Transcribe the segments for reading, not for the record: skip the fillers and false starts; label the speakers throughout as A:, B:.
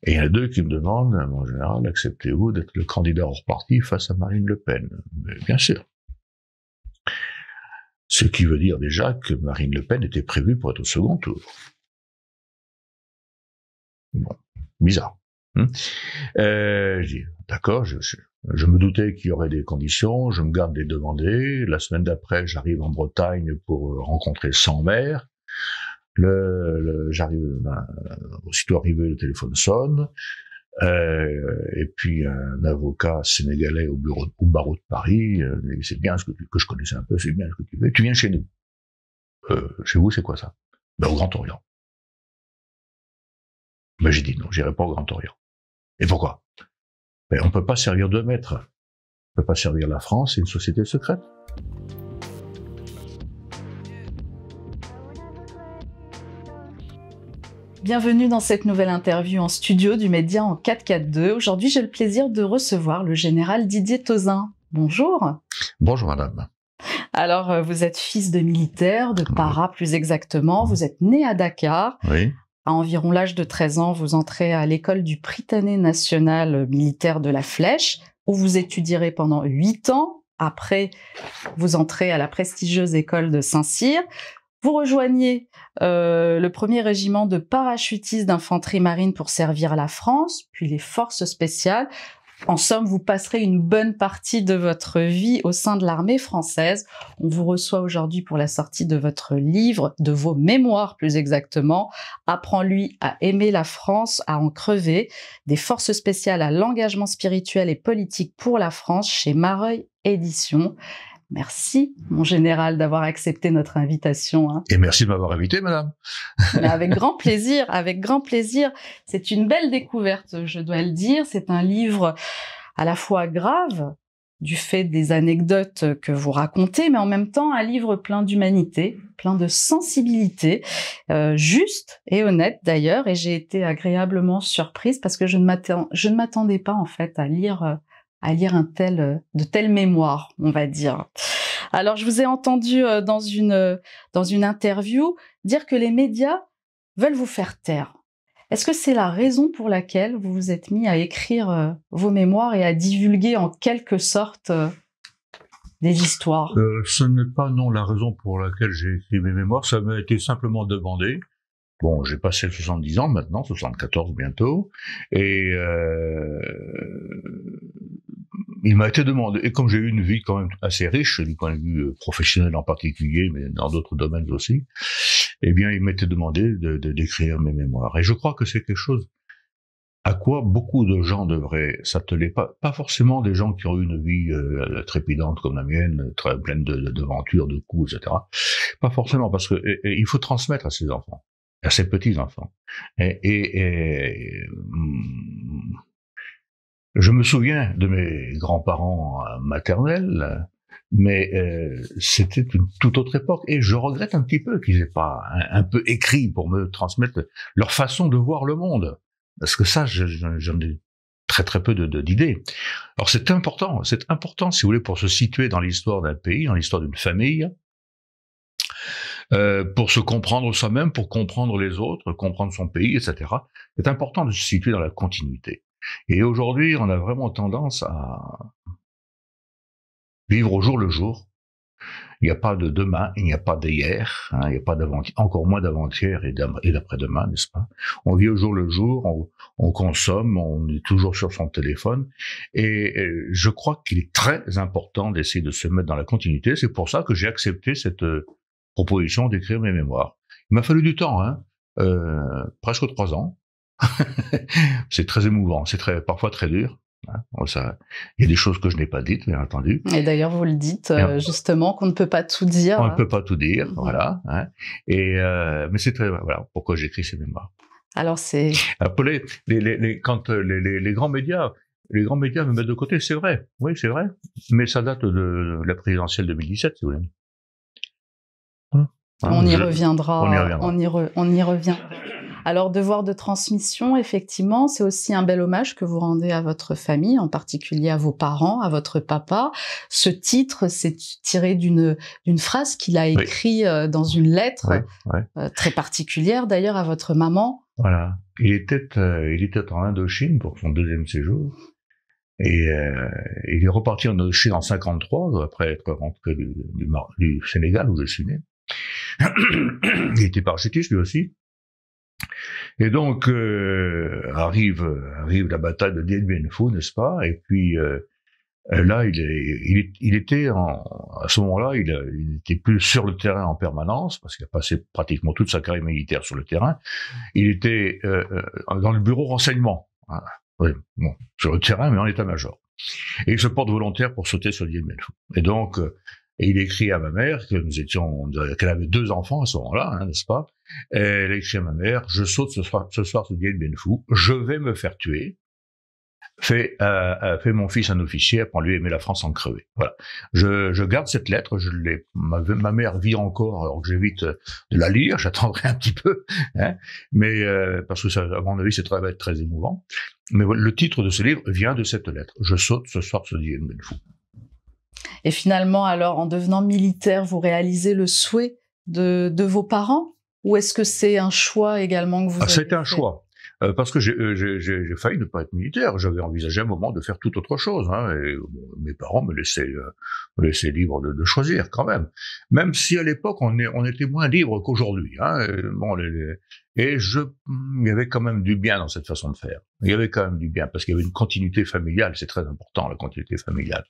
A: Et il y en a deux qui me demandent, mon général, acceptez-vous d'être le candidat hors parti face à Marine Le Pen? Mais bien sûr. Ce qui veut dire déjà que Marine Le Pen était prévue pour être au second tour. Bon, bizarre. Je dis, d'accord, je me doutais qu'il y aurait des conditions, je me garde de les demander. La semaine d'après, j'arrive en Bretagne pour rencontrer 100 maires. J'arrive, aussitôt arrivé, le téléphone sonne. Et puis un avocat sénégalais au barreau de Paris, c'est bien que je connaissais un peu, c'est bien ce que tu fais. Tu viens chez nous. Chez vous, c'est quoi ça? Ben, au Grand Orient. Ben, j'ai dit non, j'irai pas au Grand Orient. Et pourquoi? Ben, on peut pas servir de maître. On peut pas servir la France, c'est une société secrète.
B: Bienvenue dans cette nouvelle interview en studio du Média en 442. Aujourd'hui, j'ai le plaisir de recevoir le général Didier Tauzin. Bonjour.
A: Bonjour madame.
B: Alors, vous êtes fils de militaire, de para plus exactement. Vous êtes né à Dakar.
A: Oui.
B: À environ l'âge de 13 ans, vous entrez à l'école du Prytanée national militaire de la Flèche, où vous étudierez pendant 8 ans. Après, vous entrez à la prestigieuse école de Saint-Cyr. Vous rejoignez le 1er régiment de parachutistes d'infanterie marine pour servir la France, puis les forces spéciales. En somme, vous passerez une bonne partie de votre vie au sein de l'armée française. On vous reçoit aujourd'hui pour la sortie de votre livre, de vos mémoires plus exactement. Apprends-lui à aimer la France, à en crever. Des forces spéciales à l'engagement spirituel et politique pour la France chez Mareuil Éditions. Merci, mon général, d'avoir accepté notre invitation.
A: Et merci de m'avoir invité, madame.
B: Mais avec grand plaisir, avec grand plaisir. C'est une belle découverte, je dois le dire. C'est un livre à la fois grave, du fait des anecdotes que vous racontez, mais en même temps un livre plein d'humanité, plein de sensibilité, juste et honnête d'ailleurs. Et j'ai été agréablement surprise parce que je ne m'attendais pas en fait à lire de telles mémoires, on va dire. Alors, je vous ai entendu dans une interview dire que les médias veulent vous faire taire. Est-ce que c'est la raison pour laquelle vous vous êtes mis à écrire vos mémoires et à divulguer en quelque sorte des histoires?
A: Ce n'est pas non la raison pour laquelle j'ai écrit mes mémoires, ça m'a été simplement demandé. Bon, j'ai passé 70 ans maintenant, 74 bientôt, et il m'a été demandé, et comme j'ai eu une vie quand même assez riche, du point de vue professionnel en particulier, mais dans d'autres domaines aussi, eh bien, il m'était demandé d'écrire mes mémoires. Et je crois que c'est quelque chose à quoi beaucoup de gens devraient s'atteler, pas forcément des gens qui ont eu une vie trépidante comme la mienne, très pleine d'aventures, de coups, etc. Pas forcément, parce que il faut transmettre à ses enfants, à ses petits-enfants. Je me souviens de mes grands-parents maternels, mais c'était une toute autre époque, et je regrette un petit peu qu'ils aient pas un peu écrit pour me transmettre leur façon de voir le monde, parce que ça, j'en ai très très peu d'idées. Alors c'est important, si vous voulez, pour se situer dans l'histoire d'un pays, dans l'histoire d'une famille, pour se comprendre soi-même, pour comprendre les autres, comprendre son pays, etc. C'est important de se situer dans la continuité. Et aujourd'hui, on a vraiment tendance à vivre au jour le jour. Il n'y a pas de demain, il n'y a pas d'hier, il n'y a pas d'avant-hier, encore moins d'avant-hier et d'après-demain, n'est-ce pas? On vit au jour le jour, on consomme, on est toujours sur son téléphone, et je crois qu'il est très important d'essayer de se mettre dans la continuité. C'est pour ça que j'ai accepté cette proposition d'écrire mes mémoires. Il m'a fallu du temps, presque 3 ans. C'est très émouvant, c'est parfois très dur. Il y a des choses que je n'ai pas dites, bien entendu.
B: Et d'ailleurs, vous le dites justement qu'on ne peut pas tout dire.
A: On ne peut pas tout dire, voilà. Mais c'est voilà pourquoi j'écris ces mémoires.
B: Alors c'est
A: quand les grands médias me mettent de côté, c'est vrai, oui, c'est vrai, mais ça date de la présidentielle 2017, si vous voulez.
B: On y reviendra. Alors, devoir de transmission, effectivement, c'est aussi un bel hommage que vous rendez à votre famille, en particulier à vos parents, à votre papa. Ce titre, c'est tiré d'une phrase qu'il a écrite dans une lettre très particulière, d'ailleurs, à votre maman,
A: Voilà. Il était en Indochine pour son deuxième séjour. Et il est reparti en Indochine en 53, après être rentré du Sénégal, où je suis né. Il était parachutiste, lui aussi. Et donc, arrive la bataille de Dien Bien Phu, n'est-ce pas? Et puis, là, il était à ce moment-là, il était plus sur le terrain en permanence, parce qu'il a passé pratiquement toute sa carrière militaire sur le terrain. Il était dans le bureau renseignement. Hein. Oui, bon, sur le terrain, mais en état-major. Et il se porte volontaire pour sauter sur Dien Bien Phu. Et donc, et il écrit à ma mère qu'elle avait 2 enfants à ce moment-là, hein, n'est-ce pas? Et elle écrit à ma mère: je saute ce soir sur Dien Bien Phu, je vais me faire tuer. Fais mon fils un officier, apprends-lui à aimer la France sans crever. Voilà. Je garde cette lettre, ma mère vit encore, alors que j'évite de la lire, j'attendrai un petit peu, hein, mais parce que ça, à mon avis, va être très émouvant. Mais voilà, le titre de ce livre vient de cette lettre. Je saute ce soir sur Dien Bien Phu.
B: Et finalement, alors, en devenant militaire, vous réalisez le souhait de vos parents? Ou est-ce que c'est un choix également que vous avez fait?
A: C'était un choix. Parce que j'ai failli ne pas être militaire. J'avais envisagé un moment de faire tout autre chose. Hein, et bon, mes parents me laissaient libre de choisir quand même. Même si à l'époque on était moins libre qu'aujourd'hui. Hein, il y avait quand même du bien dans cette façon de faire. Il y avait quand même du bien parce qu'il y avait une continuité familiale. C'est très important, la continuité familiale,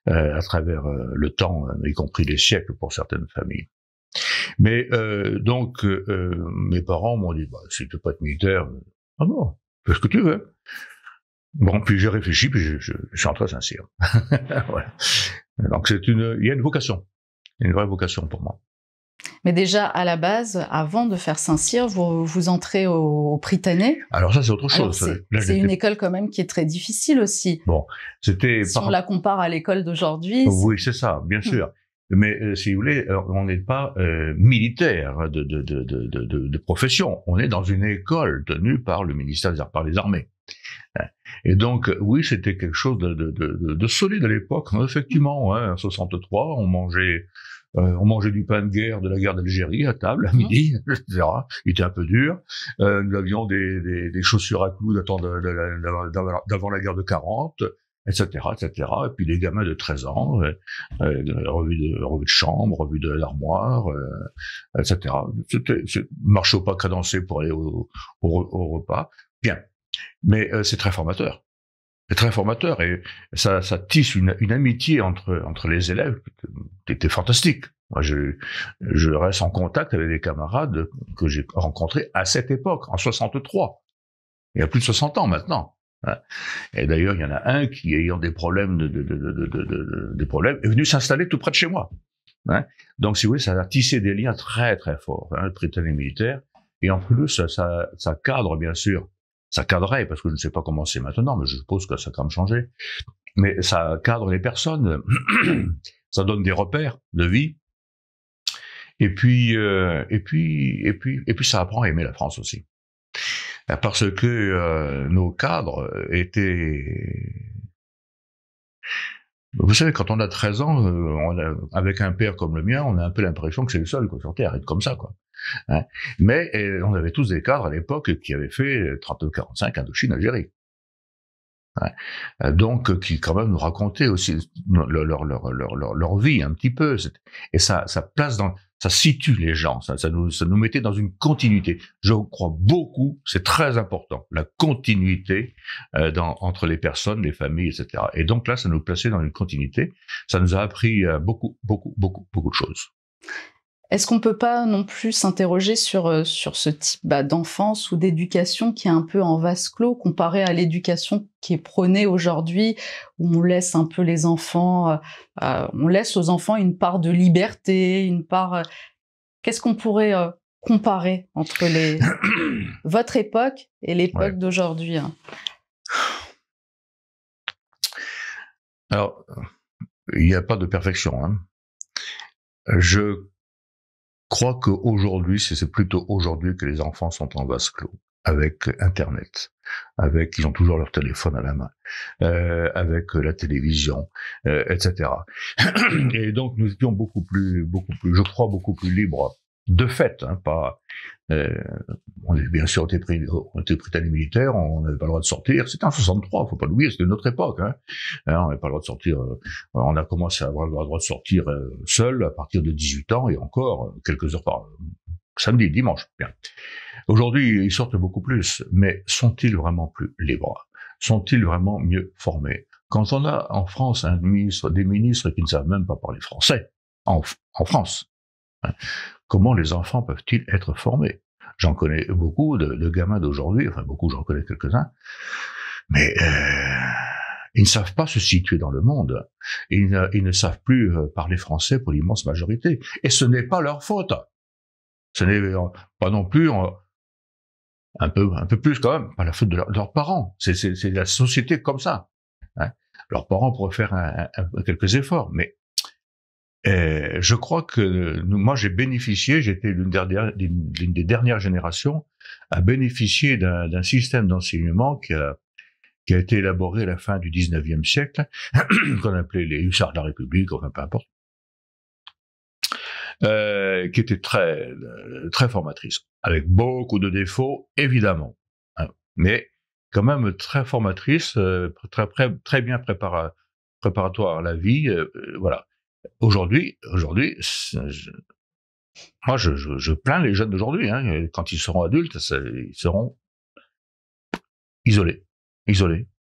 A: à travers le temps, y compris les siècles pour certaines familles. Mais donc, mes parents m'ont dit: bah, si tu veux pas être militaire, ah bon, fais ce que tu veux. Bon, puis j'ai réfléchi, puis je suis entré à Saint-Cyr. Voilà. Donc il y a une vocation, une vraie vocation pour moi.
B: Mais déjà, à la base, avant de faire Saint-Cyr, vous entrez au Prytanée.
A: Alors ça, c'est autre chose.
B: C'est une école quand même qui est très difficile aussi.
A: Bon, c'était...
B: Si on la compare à l'école d'aujourd'hui...
A: Oui, c'est ça, bien sûr. Mais si vous voulez, on n'est pas militaire de profession. On est dans une école tenue par le ministère par les armées. Et donc, oui, c'était quelque chose de solide à l'époque. Effectivement, hein, en 63, on mangeait du pain de guerre de la guerre d'Algérie à table, à midi, etc. Il était un peu dur. Nous avions des chaussures à clous d'avant la guerre de 40, etc., etc. Et puis les gamins de 13 ans, revue de chambre, revue de l'armoire, etc. Marche au pas cadencé pour aller au repas. Bien. Mais c'est très formateur. C'est très formateur et ça tisse une amitié entre les élèves qui était fantastique. Moi, je reste en contact avec des camarades que j'ai rencontrés à cette époque, en 63. Il y a plus de 60 ans maintenant. Et d'ailleurs, il y en a un qui, ayant des problèmes des problèmes, est venu s'installer tout près de chez moi. Donc, si vous voulez, ça a tissé des liens très très forts, le Prytanée militaire. Et en plus, ça cadre, bien sûr. Ça cadrait, parce que je ne sais pas comment c'est maintenant, mais je suppose que ça a quand même changé. Mais ça cadre les personnes, ça donne des repères de vie. Et puis ça apprend à aimer la France aussi. Parce que nos cadres étaient... Vous savez, quand on a 13 ans, avec un père comme le mien, on a un peu l'impression que c'est le seul sur Terre, être comme ça, quoi. Hein. Mais on avait tous des cadres à l'époque qui avaient fait 32-45 Indochine, Algérie. Donc qui quand même nous racontaient aussi leur vie un petit peu. Et ça place ça situe les gens, ça nous mettait dans une continuité. Je crois beaucoup, c'est très important, la continuité entre les personnes, les familles, etc. Et donc là, ça nous plaçait dans une continuité. Ça nous a appris beaucoup de choses.
B: Est-ce qu'on peut pas non plus s'interroger sur ce type d'enfance ou d'éducation qui est un peu en vase clos comparé à l'éducation qui est prônée aujourd'hui, où on laisse un peu les enfants, on laisse aux enfants une part de liberté, une part... Qu'est-ce qu'on pourrait comparer entre votre époque et l'époque d'aujourd'hui, hein?
A: Alors, il n'y a pas de perfection, hein. Je crois qu'aujourd'hui, c'est plutôt aujourd'hui que les enfants sont en vase clos, avec Internet, ils ont toujours leur téléphone à la main, avec la télévision, etc. Et donc nous étions beaucoup plus, je crois, beaucoup plus libres de fait, hein, pas. On est bien sûr on était Britannique militaire, on n'avait pas le droit de sortir. C'était en 63, faut pas l'oublier, c'était notre époque. Hein. On n'avait pas le droit de sortir. On a commencé à avoir le droit de sortir seul à partir de 18 ans et encore quelques heures par samedi, dimanche. Bien. Aujourd'hui, ils sortent beaucoup plus, mais sont-ils vraiment plus libres? Sont-ils vraiment mieux formés? Quand on a en France des ministres qui ne savent même pas parler français, en France, hein, comment les enfants peuvent-ils être formés? J'en connais beaucoup de gamins d'aujourd'hui, enfin beaucoup, j'en connais quelques-uns, mais ils ne savent pas se situer dans le monde. Ils ne savent plus parler français pour l'immense majorité. Et ce n'est pas leur faute. Ce n'est pas non plus un peu plus quand même, pas la faute de leurs parents. C'est la société comme ça. Hein. Leurs parents pourraient faire quelques efforts, mais je crois que moi j'ai bénéficié, j'étais l'une des dernières générations à bénéficier d'un système d'enseignement qui a été élaboré à la fin du 19e siècle, qu'on appelait les hussards de la République, enfin peu importe, qui était très formatrice, avec beaucoup de défauts évidemment, hein, mais quand même très formatrice, très bien préparatoire à la vie, voilà. Aujourd'hui, moi, je plains les jeunes d'aujourd'hui. Hein, quand ils seront adultes, ils seront isolés,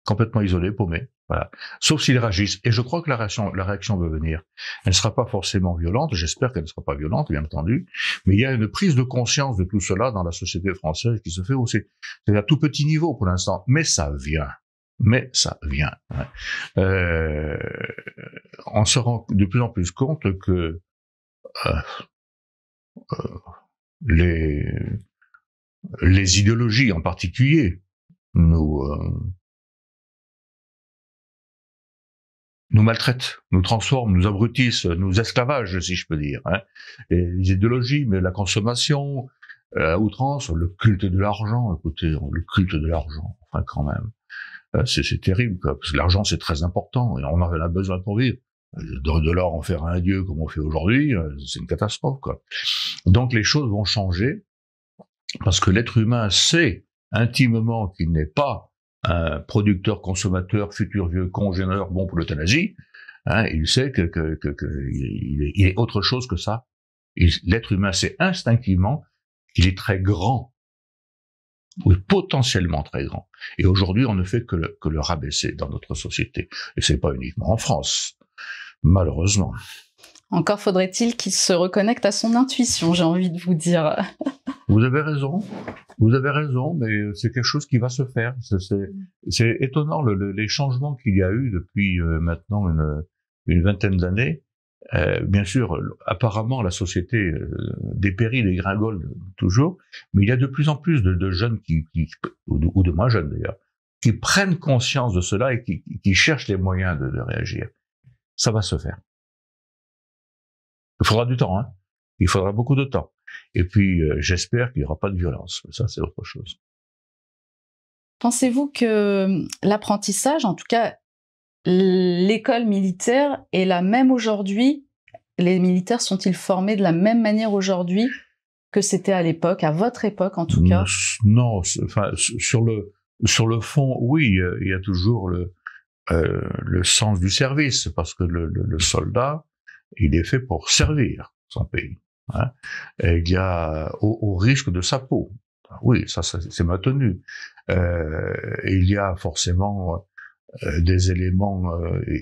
A: complètement isolés, paumés. Voilà. Sauf s'ils réagissent. Et je crois que la réaction va venir. Elle ne sera pas forcément violente. J'espère qu'elle ne sera pas violente, bien entendu. Mais il y a une prise de conscience de tout cela dans la société française qui se fait aussi. C'est à tout petit niveau pour l'instant, mais ça vient. Hein. On se rend de plus en plus compte que les idéologies en particulier nous maltraitent, nous transforment, nous abrutissent, nous esclavagent, si je peux dire. Hein. Les idéologies, mais la consommation, à outrance, le culte de l'argent, écoutez, le culte de l'argent, enfin quand même. C'est terrible, quoi, parce que l'argent c'est très important et on en a besoin pour vivre. De l'or en faire un dieu comme on fait aujourd'hui, c'est une catastrophe, quoi. Donc les choses vont changer parce que l'être humain sait intimement qu'il n'est pas un producteur, consommateur, futur vieux, congénère bon pour l'euthanasie. Hein, il sait il est autre chose que ça. L'être humain sait instinctivement qu'il est très grand. Oui, potentiellement très grand. Et aujourd'hui, on ne fait que le rabaisser dans notre société. Et c'est pas uniquement en France, malheureusement.
B: Encore faudrait-il qu'il se reconnecte à son intuition, j'ai envie de vous dire.
A: Vous avez raison, mais c'est quelque chose qui va se faire. C'est étonnant les changements qu'il y a eu depuis maintenant une vingtaine d'années. Bien sûr, apparemment, la société dépérit, dégringole toujours, mais il y a de plus en plus de jeunes ou de moins jeunes d'ailleurs, qui prennent conscience de cela et qui cherchent les moyens de réagir. Ça va se faire. Il faudra du temps, hein. Il faudra beaucoup de temps. Et puis, j'espère qu'il n'y aura pas de violence. Ça, c'est autre chose.
B: Pensez-vous que l'apprentissage, en tout cas, l'école militaire est la même aujourd'hui? Les militaires sont-ils formés de la même manière aujourd'hui que c'était à l'époque, à votre époque en tout cas?
A: Non, enfin sur le fond, oui, il y a toujours le sens du service, parce que le soldat, il est fait pour servir son pays. Hein. Et il y a au risque de sa peau. Oui, ça c'est maintenu. Il y a forcément des éléments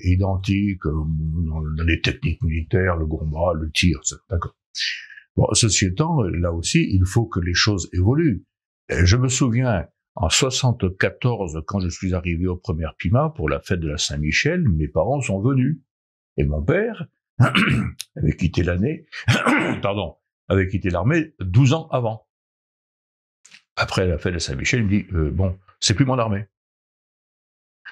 A: identiques dans les techniques militaires, le combat, le tir, d'accord. Bon, ceci étant, là aussi, il faut que les choses évoluent. Je me souviens, en 74, quand je suis arrivé au premier PIMA pour la fête de la Saint-Michel, mes parents sont venus. Et mon père avait quitté l'armée 12 ans avant. Après la fête de Saint-Michel, il me dit, bon, c'est plus mon armée.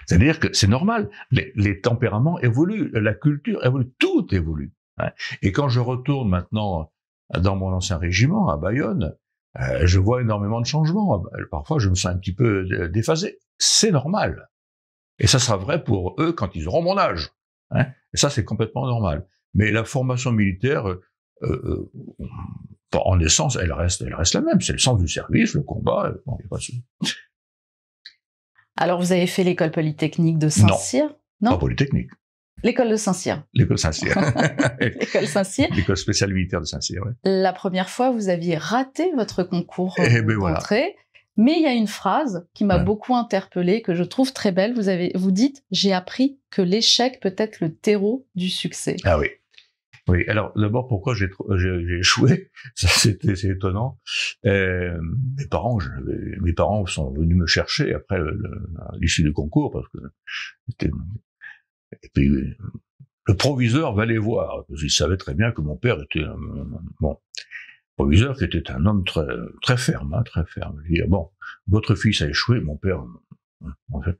A: C'est-à-dire que c'est normal, les tempéraments évoluent, la culture évolue, tout évolue. Hein. Et quand je retourne maintenant dans mon ancien régiment, à Bayonne, je vois énormément de changements. Parfois, je me sens un petit peu déphasé. C'est normal. Et ça sera vrai pour eux quand ils auront mon âge. Hein. Et ça, c'est complètement normal. Mais la formation militaire, en essence, elle reste la même. C'est le sens du service, le combat. Bon, y a pas de souci.
B: Alors, vous avez fait l'école polytechnique de Saint-Cyr?
A: Non, pas Polytechnique.
B: L'école de Saint-Cyr.
A: L'école Saint-Cyr.
B: L'école Saint-Cyr.
A: L'école spéciale militaire de Saint-Cyr, oui.
B: La première fois, vous aviez raté votre concours
A: ben
B: d'entrée.
A: voilà.
B: Mais il y a une phrase qui m'a beaucoup interpellée, que je trouve très belle. Vous dites « J'ai appris que l'échec peut être le terreau du succès ».
A: Ah oui. Oui, alors d'abord, pourquoi j'ai échoué? Ça, c'est étonnant. Mes parents sont venus me chercher après à l'issue du concours, parce que et puis le proviseur va les voir, parce qu'il savait très bien que mon père était proviseur qui était un homme très très ferme, hein, très ferme. Je dis, bon, votre fils a échoué, mon père, en fait,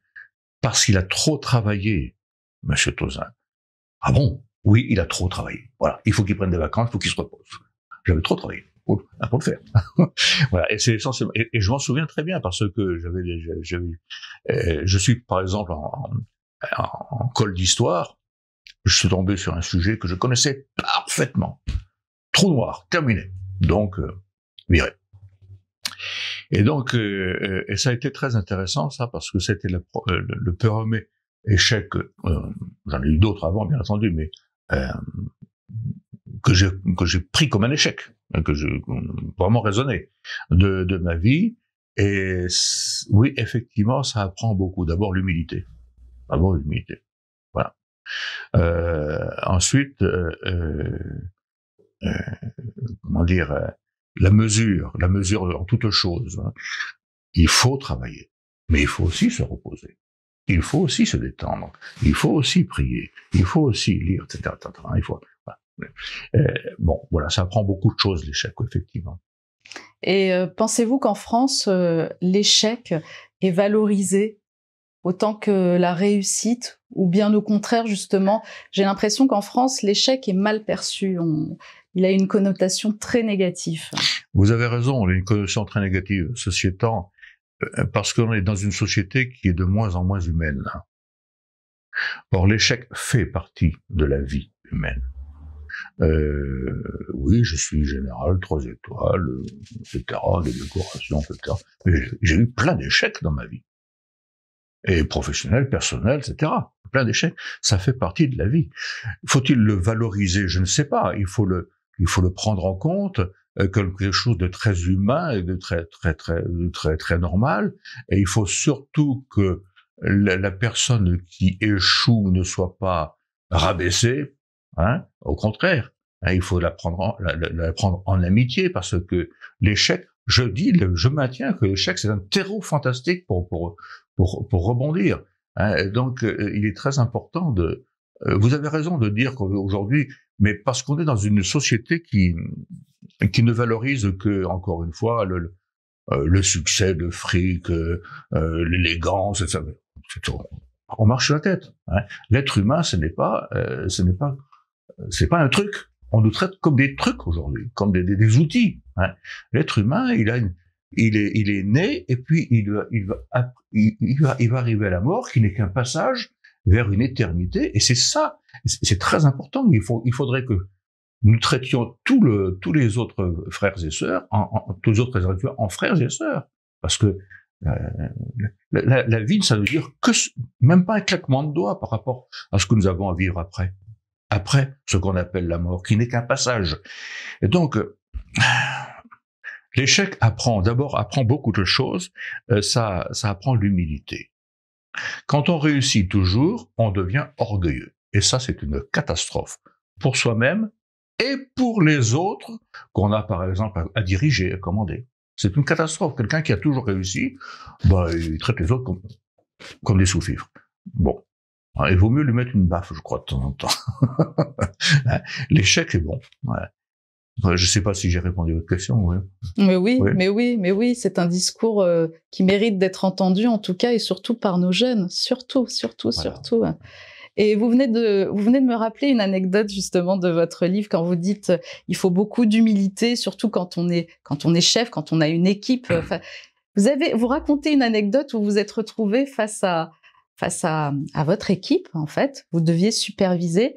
A: parce qu'il a trop travaillé, Monsieur Tauzin. Ah bon? Oui, il a trop travaillé. Voilà, il faut qu'il prenne des vacances, il faut qu'il se repose. J'avais trop travaillé pour le faire. Voilà, et c'est essentiellement. Et je m'en souviens très bien parce que je suis par exemple en colle d'histoire, je suis tombé sur un sujet que je connaissais parfaitement. Trou noir, terminé. Donc viré. Et donc et ça a été très intéressant ça parce que c'était le premier échec. J'en ai eu d'autres avant, bien entendu, mais que j'ai pris comme un échec, que j'ai vraiment raisonné de ma vie. Et oui, effectivement, ça apprend beaucoup. D'abord l'humilité. Voilà. Ensuite, comment dire, la mesure en toutes choses. Hein. Il faut travailler, mais il faut aussi se reposer. Il faut aussi se détendre. Il faut aussi prier. Il faut aussi lire, etc. Il faut. Voilà. Bon, voilà, ça apprend beaucoup de choses l'échec, effectivement.
B: Et pensez-vous qu'en France, l'échec est valorisé autant que la réussite, ou bien au contraire, justement, j'ai l'impression qu'en France, l'échec est mal perçu. Il a une connotation très négative.
A: Vous avez raison, il a une connotation très négative. Ceci étant, parce qu'on est dans une société qui est de moins en moins humaine. Or, l'échec fait partie de la vie humaine. Oui, je suis général, 3 étoiles, etc., des décorations, etc. Mais j'ai eu plein d'échecs dans ma vie. Et professionnel, personnel, etc. Plein d'échecs. Ça fait partie de la vie. Faut-il le valoriser? Je ne sais pas. Il faut le prendre en compte comme quelque chose de très humain et de très normal. Et il faut surtout que la personne qui échoue ne soit pas rabaissée. Hein, au contraire, hein, il faut la prendre en amitié parce que l'échec, je maintiens que l'échec c'est un terreau fantastique pour rebondir. Hein, donc il est très important vous avez raison de dire qu'aujourd'hui, mais parce qu'on est dans une société qui ne valorise que, encore une fois, le succès, le fric, l'élégance, etc. On marche sur la tête. Hein. L'être humain, c'est pas un truc. On nous traite comme des trucs aujourd'hui, comme des outils. Hein. L'être humain, il est né et puis il va arriver à la mort, qui n'est qu'un passage vers une éternité. Et c'est ça, c'est très important. Il faudrait que nous traitions tous les autres frères et sœurs, tous les autres êtres en frères et sœurs, parce que la vie, ça veut dire que même pas un claquement de doigts par rapport à ce que nous avons à vivre après ce qu'on appelle la mort, qui n'est qu'un passage. Et donc, l'échec apprend beaucoup de choses. Ça apprend l'humilité. Quand on réussit toujours, on devient orgueilleux. Et ça, c'est une catastrophe pour soi-même et pour les autres qu'on a, par exemple, à diriger, à commander. C'est une catastrophe. Quelqu'un qui a toujours réussi, il traite les autres comme des sous-fifres. Bon. Il vaut mieux lui mettre une baffe, je crois, de temps en temps. L'échec est bon. Ouais. Je ne sais pas si j'ai répondu à votre question. Ouais.
B: Mais oui, c'est un discours qui mérite d'être entendu, en tout cas, et surtout par nos jeunes. Surtout. Et vous venez de me rappeler une anecdote, justement, de votre livre, quand vous dites il faut beaucoup d'humilité, surtout quand on est chef, quand on a une équipe. Vous racontez une anecdote où vous êtes retrouvé face à votre équipe, en fait. Vous deviez superviser.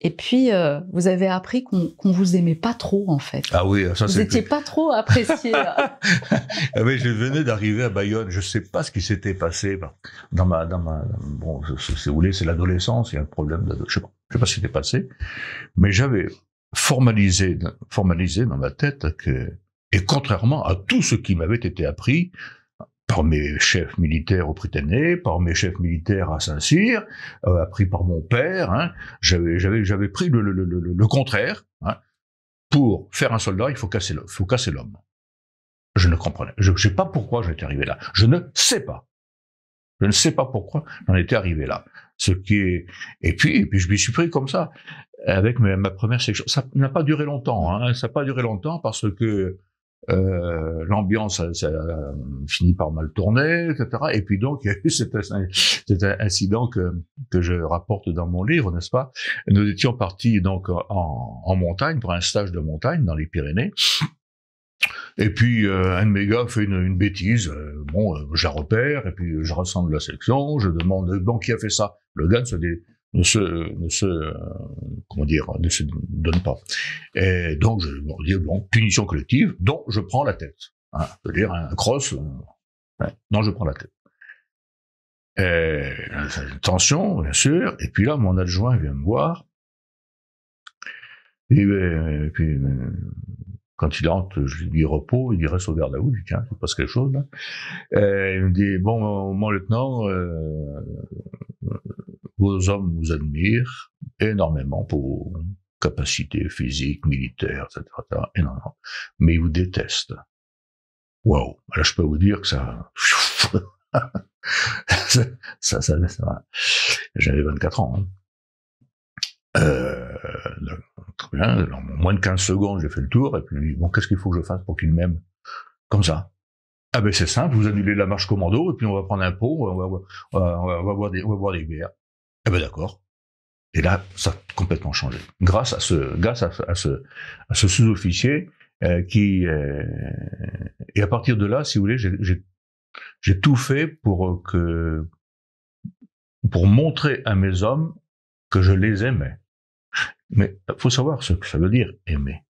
B: Et puis, vous avez appris qu'on vous aimait pas trop, en fait.
A: Ah oui, ça
B: vous étiez pas trop apprécié.
A: Ah oui, je venais d'arriver à Bayonne. Je sais pas ce qui s'était passé bon, si vous voulez, c'est l'adolescence. Il y a un problème je sais pas ce qui s'était passé. Mais j'avais formalisé dans ma tête que, et contrairement à tout ce qui m'avait été appris, par mes chefs militaires au Prytanée, par mes chefs militaires à Saint-Cyr, appris par mon père, hein, j'avais pris le contraire. Hein. Pour faire un soldat, il faut casser l'homme. Je ne comprenais. Je ne sais pas pourquoi j'étais arrivé là. Je ne sais pas. Je ne sais pas pourquoi j'en étais arrivé là. Et puis je m'y suis pris comme ça avec ma première section. Ça n'a pas duré longtemps. Hein. Ça n'a pas duré longtemps parce que l'ambiance ça a fini par mal tourner, etc. Et puis donc il y a eu cet incident que je rapporte dans mon livre, n'est-ce pas? Nous étions partis donc en montagne pour un stage de montagne dans les Pyrénées. Et puis un de mes gars fait une bêtise. Je la repère et puis je rassemble la section. Je demande bon qui a fait ça. Le gars ne se donne pas. Et donc, je me dis, bon, punition collective, donc je prends la tête. Hein, c'est-à-dire un cross, non, je prends la tête. Et, tension, bien sûr, et puis là, mon adjoint vient me voir, et puis, quand il entre, je lui dis repos, il dit reste au garde à vous, je dis tiens, il passe quelque chose là. Et il me dit, bon, mon lieutenant, vos hommes vous admirent énormément pour vos capacités physiques, militaires, etc. Énormément. Mais ils vous détestent. Waouh! Là, je peux vous dire que ça... J'avais 24 ans. Hein. Très bien, en moins de 15 secondes, j'ai fait le tour, et puis, bon, qu'est-ce qu'il faut que je fasse pour qu'ils m'aiment? Comme ça. Ah ben c'est simple, vous annulez la marche commando, et puis on va prendre un pot, on va boire des bières. Eh ben d'accord. Et là, ça a complètement changé. Grâce à ce sous-officier qui et à partir de là, si vous voulez, j'ai tout fait pour montrer à mes hommes que je les aimais. Mais faut savoir ce que ça veut dire aimer.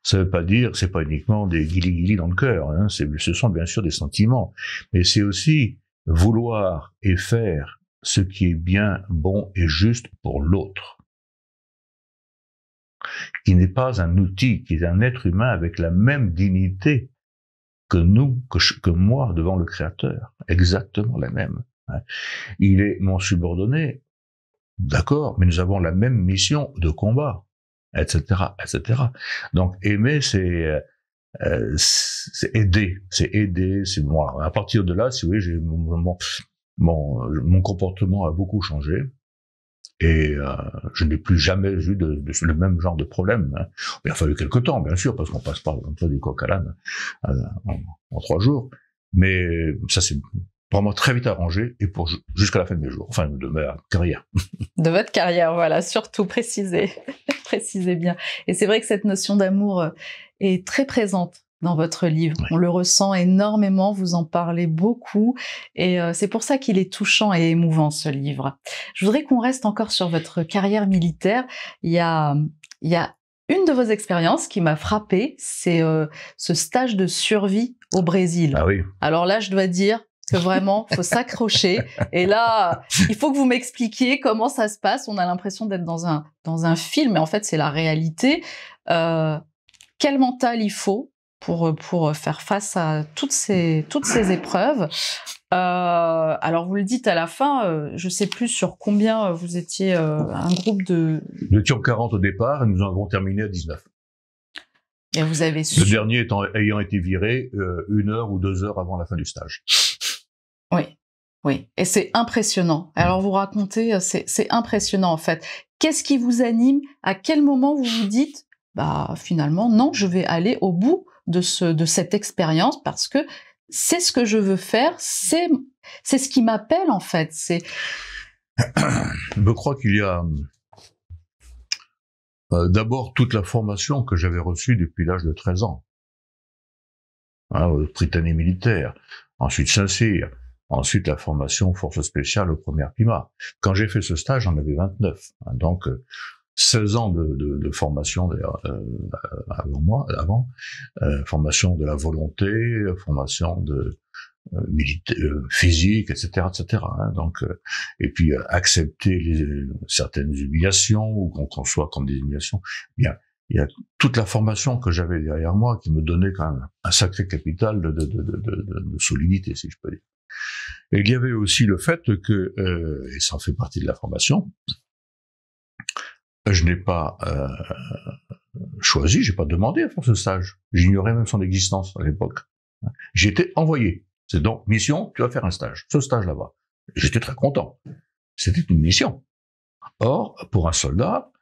A: Ça veut pas dire, c'est pas uniquement des guili-guili dans le cœur. Hein, ce sont bien sûr des sentiments, mais c'est aussi vouloir et faire ce qui est bien, bon et juste pour l'autre, qui n'est pas un outil, qui est un être humain avec la même dignité que nous, que moi devant le Créateur, exactement la même. Il est mon subordonné, d'accord, mais nous avons la même mission de combat, etc., etc. Donc aimer, c'est aider, c'est bon. À partir de là, si vous voulez, mon comportement a beaucoup changé et je n'ai plus jamais eu le même genre de problème. Hein. Il a fallu quelque temps, bien sûr, parce qu'on passe pas du coq à l'âne en 3 jours, mais ça c'est vraiment très vite arrangé et jusqu'à la fin de mes jours, enfin de ma carrière.
B: De votre carrière, voilà, surtout précisez bien. Et c'est vrai que cette notion d'amour est très présente dans votre livre. Oui. On le ressent énormément, vous en parlez beaucoup, et c'est pour ça qu'il est touchant et émouvant, ce livre. Je voudrais qu'on reste encore sur votre carrière militaire. Il y a une de vos expériences qui m'a frappée, c'est ce stage de survie au Brésil.
A: Ah oui.
B: Alors là, je dois dire que vraiment, faut s'accrocher. Et là, il faut que vous m'expliquiez comment ça se passe. On a l'impression d'être dans un film, mais en fait, c'est la réalité. Quel mental il faut pour faire face à toutes ces épreuves. Alors, vous le dites à la fin, je sais plus sur combien vous étiez un groupe de...
A: Nous étions 40 au départ et nous en avons terminé à 19.
B: Et vous avez su...
A: Le dernier ayant été viré 1 heure ou 2 heures avant la fin du stage.
B: Oui. Et c'est impressionnant. Alors, vous racontez, c'est impressionnant, en fait. Qu'est-ce qui vous anime? À quel moment vous vous dites, finalement, non, je vais aller au bout de cette expérience parce que c'est ce que je veux faire, c'est ce qui m'appelle, en fait.
A: Je crois qu'il y a d'abord toute la formation que j'avais reçue depuis l'âge de 13 ans. Prytanée militaire, ensuite Saint-Cyr, Ensuite, la formation force spéciale au premier climat. Quand j'ai fait ce stage, j'en avais 29. Hein, donc, 16 ans de formation d'ailleurs, avant, formation de la volonté, formation de physique, etc., etc. Hein, donc, et puis accepter certaines humiliations ou qu'on conçoit comme des humiliations. Bien, il y a toute la formation que j'avais derrière moi qui me donnait quand même un sacré capital de solidité, si je peux dire. Et il y avait aussi le fait que, et ça en fait partie de la formation, je n'ai pas choisi, j'ai pas demandé à faire ce stage. J'ignorais même son existence à l'époque. J'ai été envoyé. C'est donc mission, tu vas faire un stage. Ce stage là-bas. J'étais très content. C'était une mission. Or, pour un soldat,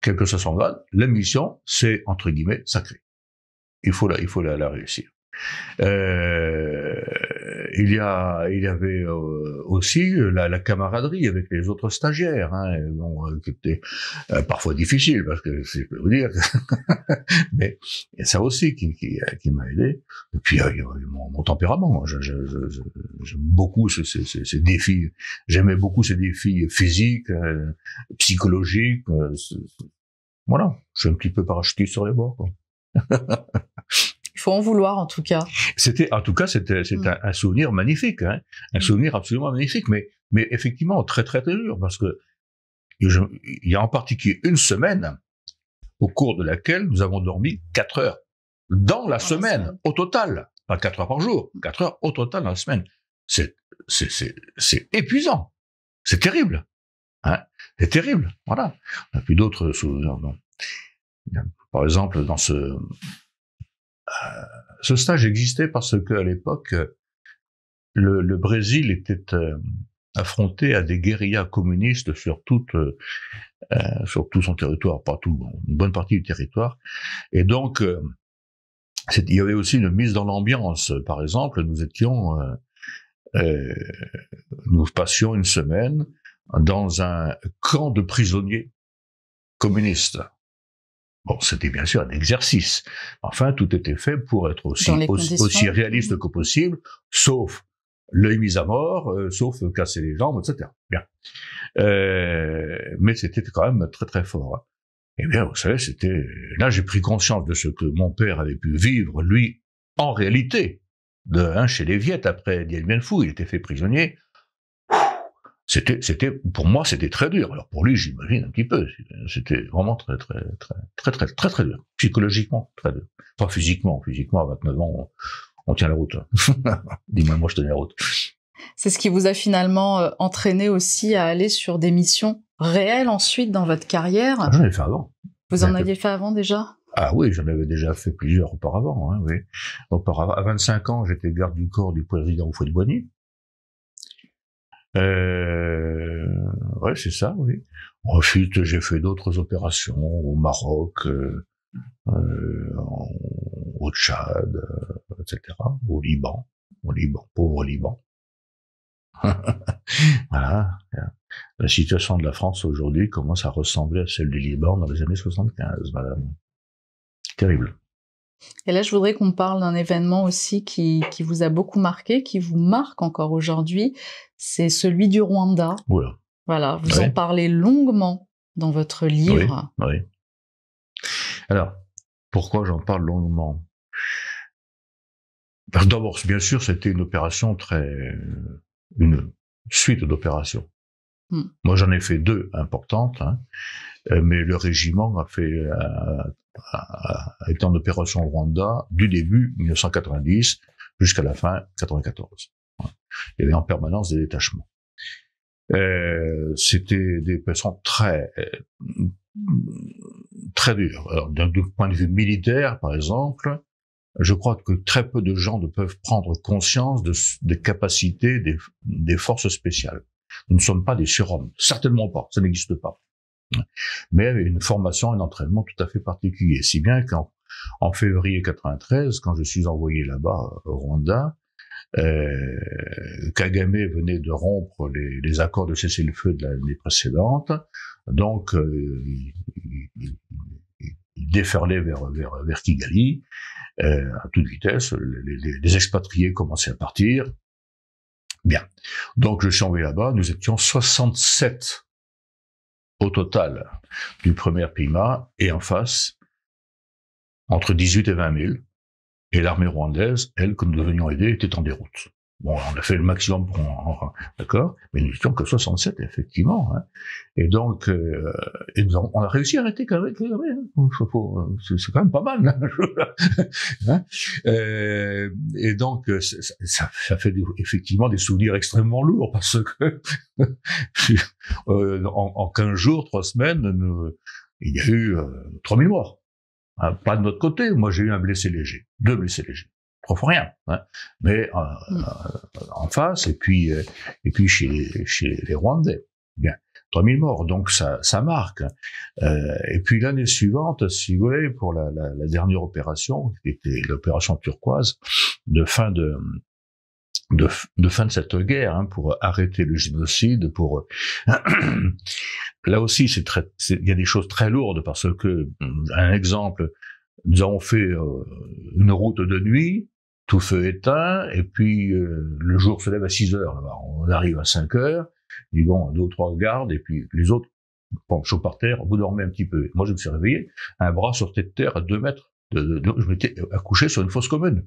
A: quel que soit son grade, la mission, c'est entre guillemets sacré. Il faut la réussir. Il y avait aussi la camaraderie avec les autres stagiaires, hein, qui était parfois difficile parce que je peux vous dire, mais ça aussi qui m'a aidé. Et puis il y a mon tempérament. J'aime beaucoup ces défis. J'aimais beaucoup ces défis physiques, psychologiques. Voilà, je suis un petit peu parachutiste sur les bords, quoi.
B: Il faut en vouloir, en tout cas.
A: C'était un souvenir magnifique, hein, un souvenir absolument magnifique, mais effectivement très très très dur, parce que il y a en particulier une semaine au cours de laquelle nous avons dormi 4 heures dans la semaine au total, pas 4 heures par jour, 4 heures au total dans la semaine. C'est épuisant, c'est terrible, hein, c'est terrible. Voilà. On a plus d'autres souvenirs. Par exemple, dans ce stage existait parce que à l'époque, le Brésil était affronté à des guérillas communistes sur tout son territoire, pas tout, une bonne partie du territoire. Et donc, il y avait aussi une mise dans l'ambiance. Par exemple, nous passions une semaine dans un camp de prisonniers communistes. Bon, c'était bien sûr un exercice. Enfin, tout était fait pour être aussi réaliste que possible, sauf l'œil mis à mort, sauf casser les jambes, etc. Bien. Mais c'était quand même très très fort. Eh bien, vous savez, là, j'ai pris conscience de ce que mon père avait pu vivre, lui, en réalité, chez les Viettes, après Dien Bien Phu, il était fait prisonnier. Pour moi, c'était très dur. Alors pour lui, j'imagine un petit peu. C'était vraiment très dur. Psychologiquement, très dur. Pas physiquement. Physiquement, à 29 ans, on tient la route. Dis-moi, moi, je tenais la route.
B: C'est ce qui vous a finalement entraîné aussi à aller sur des missions réelles ensuite dans votre carrière.
A: Ah, j'en ai fait avant.
B: Vous en aviez fait avant déjà?
A: Ah oui, j'en avais déjà fait plusieurs auparavant. Hein, oui. Auparavant, à 25 ans, j'étais garde du corps du président Houphouët-Boigny. Ouais, c'est ça, oui. Ensuite, j'ai fait d'autres opérations au Maroc, au Tchad, etc. Au Liban, pauvre Liban. Voilà. La situation de la France aujourd'hui commence à ressembler à celle du Liban dans les années 75, madame. Terrible.
B: Et là, je voudrais qu'on parle d'un événement aussi qui vous a beaucoup marqué, qui vous marque encore aujourd'hui, c'est celui du Rwanda.
A: Voilà.
B: Voilà, vous en parlez longuement dans votre livre.
A: Oui. Alors, pourquoi j'en parle longuement? D'abord, bien sûr, c'était une opération une suite d'opérations. Moi, j'en ai fait 2 importantes, hein, mais le régiment a été en opération au Rwanda du début 1990 jusqu'à la fin 94. Il y avait en permanence des détachements. C'était des opérations très dures. Alors, d'un point de vue militaire, par exemple, je crois que très peu de gens ne peuvent prendre conscience des capacités des forces spéciales. Nous ne sommes pas des surhommes, certainement pas, ça n'existe pas. Mais avec une formation, un entraînement tout à fait particulier. Si bien qu'en février 93, quand je suis envoyé là-bas au Rwanda, Kagame venait de rompre les accords de cessez-le-feu de l'année précédente, donc il déferlait vers Kigali à toute vitesse. Les expatriés commençaient à partir. Bien. Donc, je suis envoyé là-bas. Nous étions 67 au total du premier PIMA, et en face, entre 18 et 20 000. Et l'armée rwandaise, elle, que nous devenions aider, était en déroute. Bon, on a fait le maximum pour d'accord, mais nous n'étions que 67, effectivement. Hein. Et donc, on a réussi à arrêter quand même. C'est quand même pas mal. Hein. Et donc, ça fait effectivement des souvenirs extrêmement lourds, parce que en 15 jours, 3 semaines, il y a eu 3000 morts. Hein, pas de notre côté. Moi, j'ai eu un blessé léger, 2 blessés légers. 3 fois rien, hein. Mais en face, et puis chez les Rwandais. Bien, 3000 morts, donc ça marque. Et puis l'année suivante, si vous voulez, pour la dernière opération, qui était l'opération turquoise, de fin de cette guerre, hein, pour arrêter le génocide, pour là aussi il y a des choses très lourdes, parce que, un exemple, nous avons fait une route de nuit, tout feu éteint, et puis le jour se lève à 6 heures. Là-bas. On arrive à 5 heures, ils vont 2 ou 3 gardes, et puis les autres, chaud par terre, vous dormez un petit peu. Moi, je me suis réveillé, un bras sortait de terre à 2 mètres, je m'étais accouché sur une fosse commune.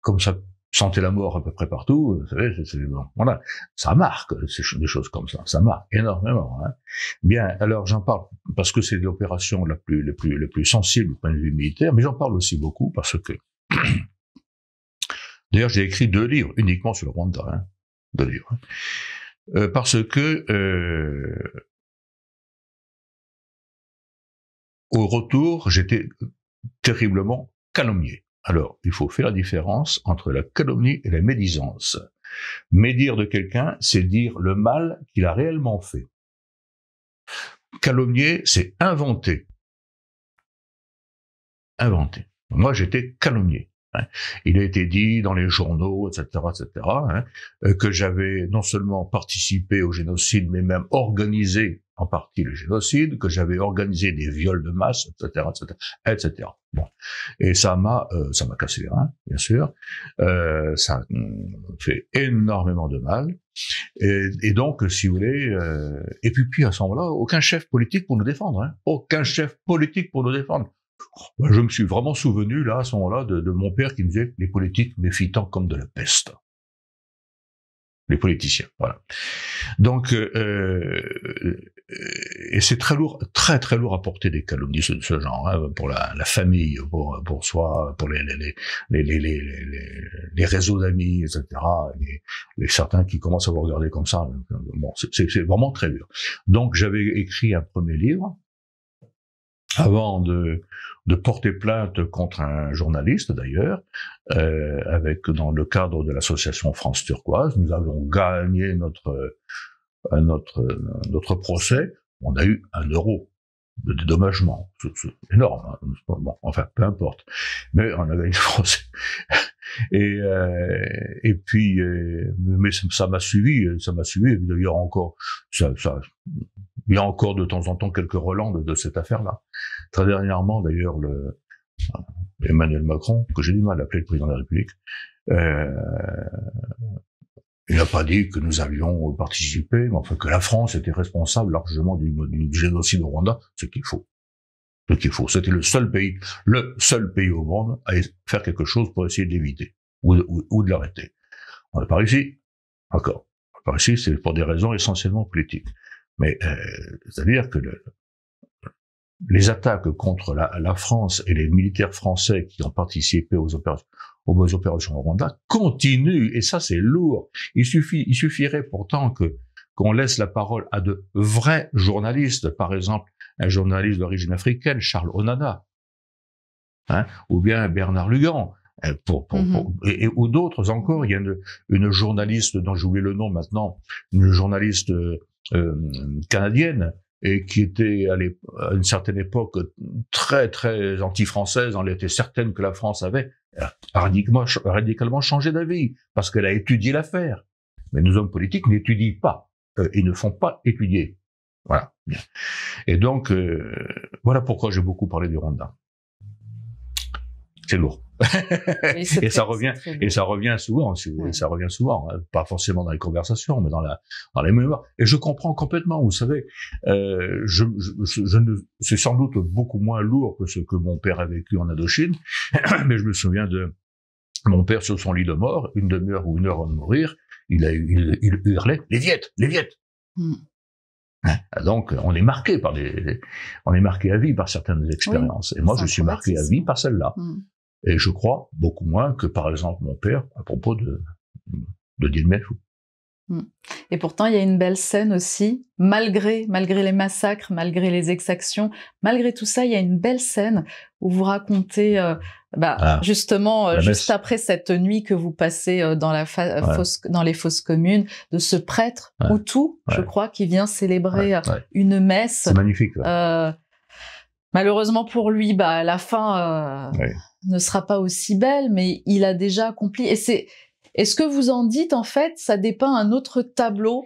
A: Comme ça sentait la mort à peu près partout, vous savez, bon, voilà, ça marque, des choses comme ça marque énormément. Hein. Bien, alors j'en parle parce que c'est l'opération la plus sensible du point de vue militaire, mais j'en parle aussi beaucoup parce que, d'ailleurs, j'ai écrit 2 livres uniquement sur le Rwanda, hein, 2 livres, parce que au retour, j'étais terriblement calomnié. Alors, il faut faire la différence entre la calomnie et la médisance. Médire de quelqu'un, c'est dire le mal qu'il a réellement fait. Calomnier, c'est inventer. Inventer. Moi, j'étais calomnié. Hein. Il a été dit dans les journaux, etc., hein, que j'avais non seulement participé au génocide, mais même organisé en partie le génocide, que j'avais organisé des viols de masse, etc., etc. Bon, et ça m'a cassé les reins, bien sûr. Ça fait énormément de mal. Et donc, si vous voulez, et puis à ce moment-là, aucun chef politique pour nous défendre, hein, aucun chef politique pour nous défendre. Je me suis vraiment souvenu, là, à ce moment-là, de mon père qui me disait « les politiques méfitant comme de la peste ». Les politiciens, voilà. Donc, et c'est très lourd, très très lourd à porter des calomnies de ce genre, hein, pour la famille, pour soi, pour les réseaux d'amis, etc. Les certains qui commencent à vous regarder comme ça, bon, c'est vraiment très dur. Donc, j'avais écrit un premier livre avant de porter plainte contre un journaliste, d'ailleurs, dans le cadre de l'association France Turquoise. Nous avons gagné notre procès. On a eu 1 euro de dédommagement. C'est énorme. Hein. Bon, enfin, peu importe. Mais on a gagné le procès. Et puis, mais ça m'a suivi. Il y a encore, il y a encore de temps en temps quelques relents de cette affaire-là. Très dernièrement, d'ailleurs, Emmanuel Macron, que j'ai du mal à appeler le président de la République, il n'a pas dit que nous avions participé, mais enfin que la France était responsable largement du génocide au Rwanda, ce qu'il faut. Ce qu'il faut. C'était le seul pays au monde à faire quelque chose pour essayer d'éviter ou de l'arrêter. On n'a pas réussi. D'accord. On n'a pas réussi, c'est pour des raisons essentiellement politiques. Mais c'est-à-dire que les attaques contre la France et les militaires français qui ont participé aux opérations au Rwanda continuent, et ça c'est lourd. Il suffirait pourtant qu'on laisse la parole à de vrais journalistes, par exemple un journaliste d'origine africaine, Charles Onana, hein, ou bien Bernard Lugan, ou d'autres encore. Il y a une journaliste dont j'ai oublié le nom maintenant, une journaliste canadienne, et qui était à une certaine époque très très anti-française. Elle était certaine que la France avait radicalement changé d'avis, parce qu'elle a étudié l'affaire. Mais nos hommes politiques n'étudient pas, ils ne font pas étudier. Voilà. Et donc, voilà pourquoi j'ai beaucoup parlé du Rwanda. C'est lourd.
B: Et
A: Et ça revient souvent, ça revient souvent, hein, pas forcément dans les conversations, mais dans les mémoires. Et je comprends complètement, vous savez, c'est sans doute beaucoup moins lourd que ce que mon père a vécu en Indochine, mais je me souviens de mon père sur son lit de mort, une demi-heure ou une heure avant de mourir, il hurlait les Viettes, les Viettes. Donc, on est marqué à vie par certaines expériences. Oui, et moi, je suis marqué à vie par celle-là. Et je crois beaucoup moins que, par exemple, mon père, à propos de Dien Bien Phu.
B: Et pourtant, il y a une belle scène aussi, malgré les massacres, malgré les exactions, malgré tout ça, il y a une belle scène où vous racontez, justement, juste après cette nuit que vous passez dans dans les fosses communes, de ce prêtre Hutu, je crois, qui vient célébrer une messe.
A: C'est magnifique.
B: Malheureusement pour lui, la fin ne sera pas aussi belle, mais il a déjà accompli. Et ce que vous en dites, en fait, ça dépeint un autre tableau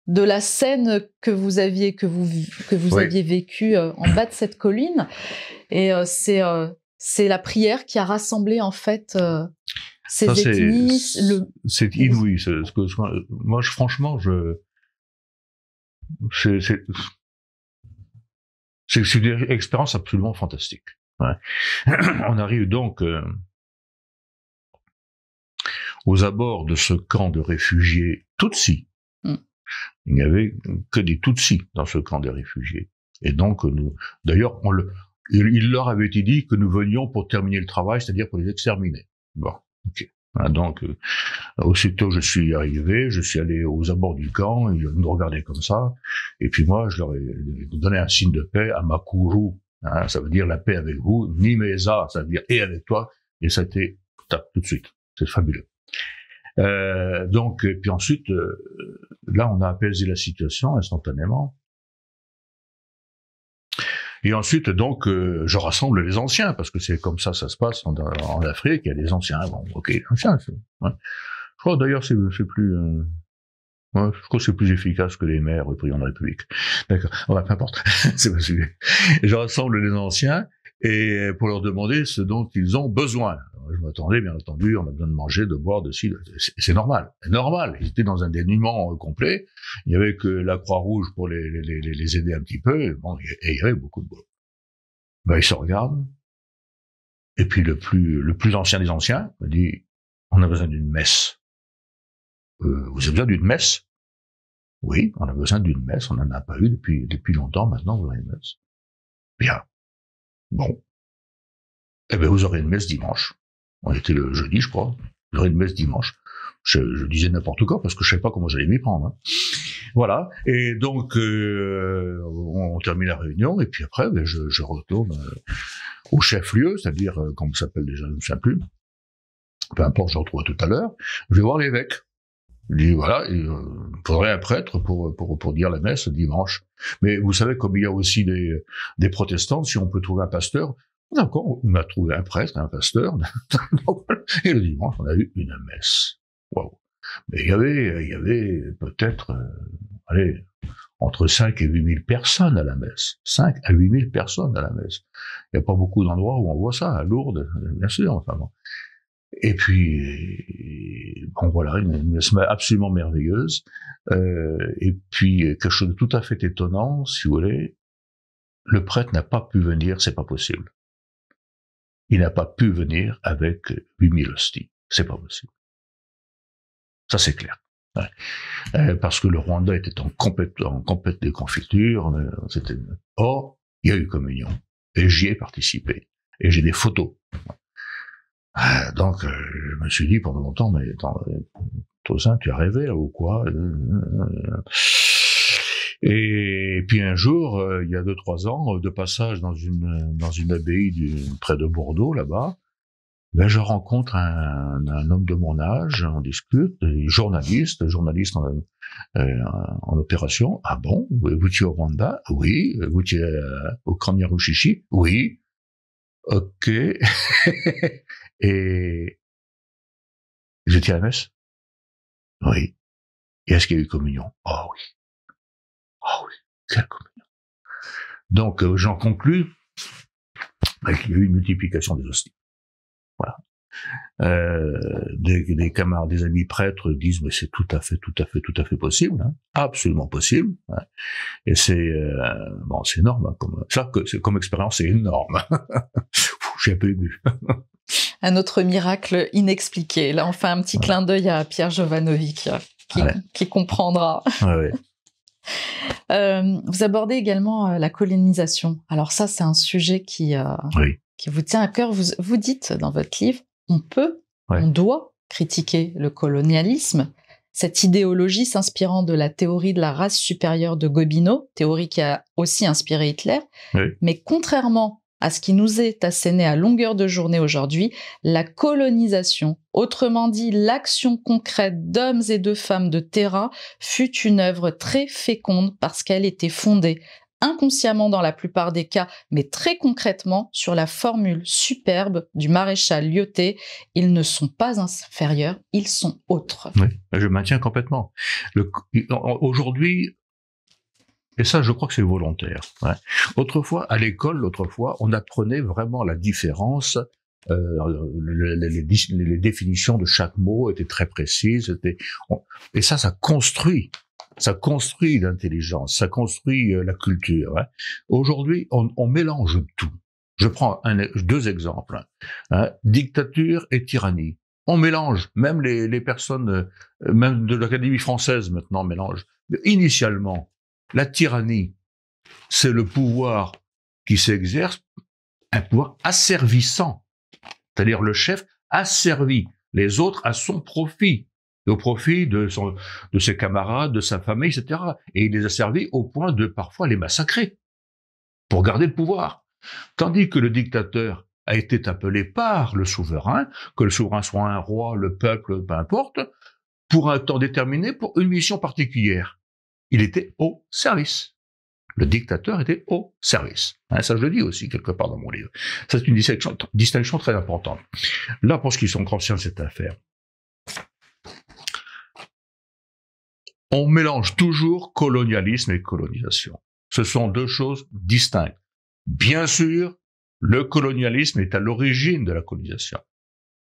B: de la scène que vous aviez vécue en bas de cette colline. Et c'est la prière qui a rassemblé, en fait, ces ethnies.
A: C'est inouï. Moi, franchement, c'est une expérience absolument fantastique. On arrive donc aux abords de ce camp de réfugiés Tutsis. Il n'y avait que des Tutsis dans ce camp des réfugiés. Et donc, d'ailleurs, il leur avait été dit que nous venions pour terminer le travail, c'est-à-dire pour les exterminer. Bon, ok. Donc, aussitôt je suis arrivé, je suis allé aux abords du camp, ils nous regardaient comme ça, et puis moi, je leur ai donné un signe de paix à Makuru, ça veut dire la paix avec vous, Nimeza, ça veut dire et avec toi, et ça a été tout de suite. C'est fabuleux. Donc, et puis ensuite, là, on a apaisé la situation instantanément. Et ensuite, donc, je rassemble les anciens, parce que c'est comme ça se passe en Afrique, il y a des anciens. Bon, ok, les anciens, je crois d'ailleurs c'est plus... je crois que c'est plus efficace que les maires au président de la République. D'accord, peu importe, c'est pas sujet. Je rassemble les anciens, et pour leur demander ce dont ils ont besoin. Je m'attendais, bien entendu, on a besoin de manger, de boire, de ci, c'est normal. Normal. Ils étaient dans un dénuement complet. Il y avait que la Croix-Rouge pour les aider un petit peu. Bon, et il y avait beaucoup de boulot. Ils se regardent. Et puis le plus ancien des anciens me dit, on a besoin d'une messe. Vous avez besoin d'une messe? Oui, on a besoin d'une messe. On n'en a pas eu depuis longtemps. Maintenant, vous aurez une messe. Bien. Bon. Eh bien, vous aurez une messe dimanche. On était le jeudi, je crois. Vous aurez une messe dimanche. Je disais n'importe quoi parce que je savais pas comment j'allais m'y prendre. Voilà. Et donc, on termine la réunion et puis après, je retourne au chef-lieu, c'est-à-dire, comment ça s'appelle déjà, je ne sais plus. Peu importe, je retrouve tout à l'heure. Je vais voir l'évêque. Il dit, voilà, il faudrait un prêtre pour dire la messe dimanche. Mais vous savez, comme il y a aussi des protestants, si on peut trouver un pasteur, d'accord, on a trouvé un prêtre, un pasteur, et le dimanche, on a eu une messe. Waouh. Mais il y avait peut-être, entre 5 et 8 000 personnes à la messe. 5 à 8 000 personnes à la messe. Il n'y a pas beaucoup d'endroits où on voit ça, à Lourdes, bien sûr, enfin bon. Et puis, bon voilà, une messe absolument merveilleuse. Et puis, quelque chose de tout à fait étonnant, si vous voulez, le prêtre n'a pas pu venir, c'est pas possible. Il n'a pas pu venir avec 8 000 hosties. C'est pas possible. Ça, c'est clair. Parce que le Rwanda était en complète déconfiture. Or, il y a eu communion. Et j'y ai participé. Et j'ai des photos. Donc, je me suis dit pendant longtemps, mais attends, Tosin, tu as rêvé là, ou quoi? Et puis un jour, il y a 2-3 ans, de passage dans une abbaye près de Bordeaux, là-bas, je rencontre un homme de mon âge, on discute, journaliste en opération. Ah bon? Vous étiez au Rwanda? Oui. Vous étiez au Kanyarushishi? Oui. Ok. Et vous étiez à la messe? Oui. Et est-ce qu'il y a eu communion? Oh oui. Oh oui, quelle communion. Donc, j'en conclus qu'il y a eu une multiplication des hosties. Voilà. Des camarades, des amis prêtres disent mais c'est tout à fait possible, hein, absolument possible. Hein. Et c'est bon, c'est énorme. Hein, comme expérience, c'est énorme. J'ai un peu ému.
B: Un autre miracle inexpliqué. Là, on fait un petit clin d'œil à Pierre Jovanovic, qui comprendra.
A: Ouais.
B: Vous abordez également la colonisation. Alors ça, c'est un sujet qui vous tient à cœur. Vous dites dans votre livre, on doit critiquer le colonialisme, cette idéologie s'inspirant de la théorie de la race supérieure de Gobineau, théorie qui a aussi inspiré Hitler. Oui. Mais contrairement à ce qui nous est asséné à longueur de journée aujourd'hui, la colonisation, autrement dit l'action concrète d'hommes et de femmes de terrain, fut une œuvre très féconde parce qu'elle était fondée inconsciemment dans la plupart des cas, mais très concrètement sur la formule superbe du maréchal Lyautey, ils ne sont pas inférieurs, ils sont autres.
A: Oui, je maintiens complètement. Aujourd'hui, et ça, je crois que c'est volontaire. Ouais. Autrefois, à l'école, on apprenait vraiment la différence. Les définitions de chaque mot étaient très précises. Et ça construit. Ça construit l'intelligence, ça construit la culture. Hein. Aujourd'hui, on mélange tout. Je prends deux exemples. Hein. Dictature et tyrannie. On mélange. Même les personnes, même de l'Académie française maintenant mélangent. Mais initialement, la tyrannie, c'est le pouvoir qui s'exerce, un pouvoir asservissant. C'est-à-dire le chef asservit les autres à son profit, au profit de ses camarades, de sa famille, etc. Et il les a servis au point de parfois les massacrer pour garder le pouvoir. Tandis que le dictateur a été appelé par le souverain, que le souverain soit un roi, le peuple, peu importe, pour un temps déterminé, pour une mission particulière. Il était au service. Le dictateur était au service. Hein, ça, je le dis aussi quelque part dans mon livre. Ça, c'est une distinction très importante. Là, pour ce qui sont conscients de cette affaire, on mélange toujours colonialisme et colonisation. Ce sont deux choses distinctes. Bien sûr, le colonialisme est à l'origine de la colonisation.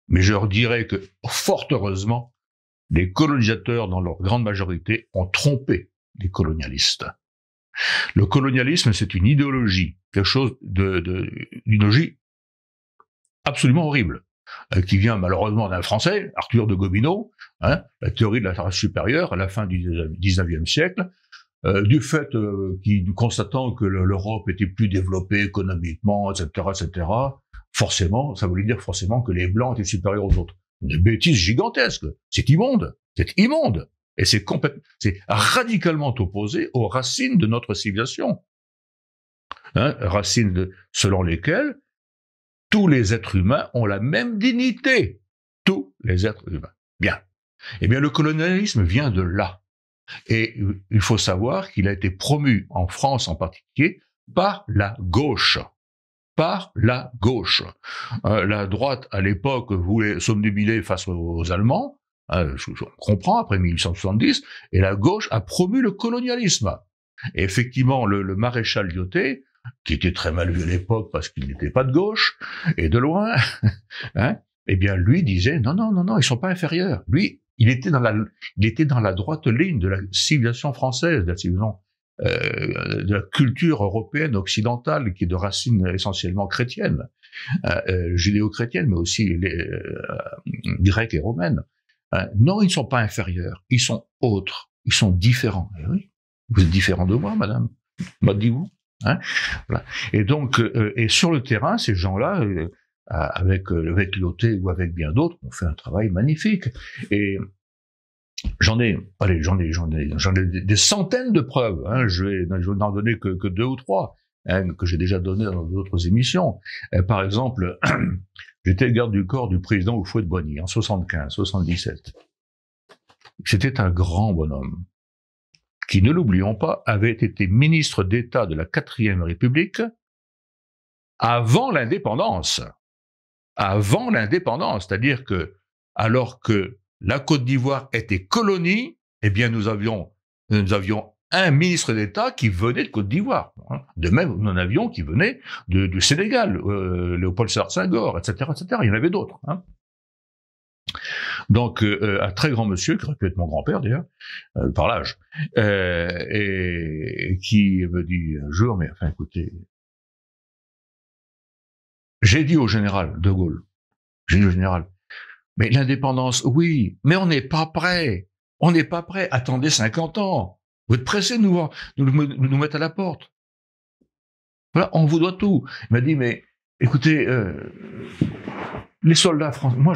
A: Mais je leur dirais que, fort heureusement, les colonisateurs, dans leur grande majorité, ont trompé les colonialistes. Le colonialisme, c'est une idéologie, quelque chose une idéologie absolument horrible, qui vient malheureusement d'un Français, Arthur de Gobineau, hein, la théorie de la race supérieure à la fin du 19e siècle, du fait constatant que l'Europe était plus développée économiquement, etc., forcément, ça voulait dire forcément que les Blancs étaient supérieurs aux autres. Une bêtise gigantesque, c'est immonde. Et c'est radicalement opposé aux racines de notre civilisation. Hein, racines selon lesquelles tous les êtres humains ont la même dignité. Tous les êtres humains. Bien. Eh bien, le colonialisme vient de là. Et il faut savoir qu'il a été promu en France en particulier par la gauche. Par la gauche. La droite, à l'époque, voulait s'obnubiler face aux Allemands. Je comprends, après 1870, et la gauche a promu le colonialisme. Et effectivement, le maréchal Lyautey, qui était très mal vu à l'époque parce qu'il n'était pas de gauche, et de loin, hein, eh bien, lui disait, non, ils sont pas inférieurs. Lui, il était dans la droite ligne de la civilisation française, de la civilisation, de la culture européenne occidentale, qui est de racines essentiellement chrétiennes, judéo-chrétiennes, mais aussi grecques et romaines. Non, ils ne sont pas inférieurs, ils sont autres, ils sont différents. Et oui, vous êtes différent de moi, madame, dites-vous. Hein, voilà. Et donc, et sur le terrain, ces gens-là, avec Lyautey ou avec bien d'autres, ont fait un travail magnifique. Et j'en ai des centaines de preuves. Hein, je vais n'en donner que 2 ou 3, hein, que j'ai déjà donné dans d'autres émissions. Par exemple, j'étais garde du corps du président Houphouët-Boigny en 75-77. C'était un grand bonhomme qui, ne l'oublions pas, avait été ministre d'État de la 4e République avant l'indépendance. Avant l'indépendance, c'est-à-dire que, alors que la Côte d'Ivoire était colonie, eh bien, nous avions un ministre d'État qui venait de Côte d'Ivoire. Hein. De même, nous en avions qui venaient du Sénégal, Léopold Sédar Senghor, etc., etc. Il y en avait d'autres. Hein. Donc, un très grand monsieur, qui aurait pu être mon grand-père d'ailleurs, par l'âge, et qui me dit un jour, mais enfin, écoutez, j'ai dit au général de Gaulle, j'ai dit au général, mais l'indépendance, oui, mais on n'est pas prêt. On n'est pas prêt. Attendez 50 ans. Vous êtes pressés de nous mettre à la porte. Voilà, on vous doit tout. Il m'a dit, mais écoutez, les soldats français, moi,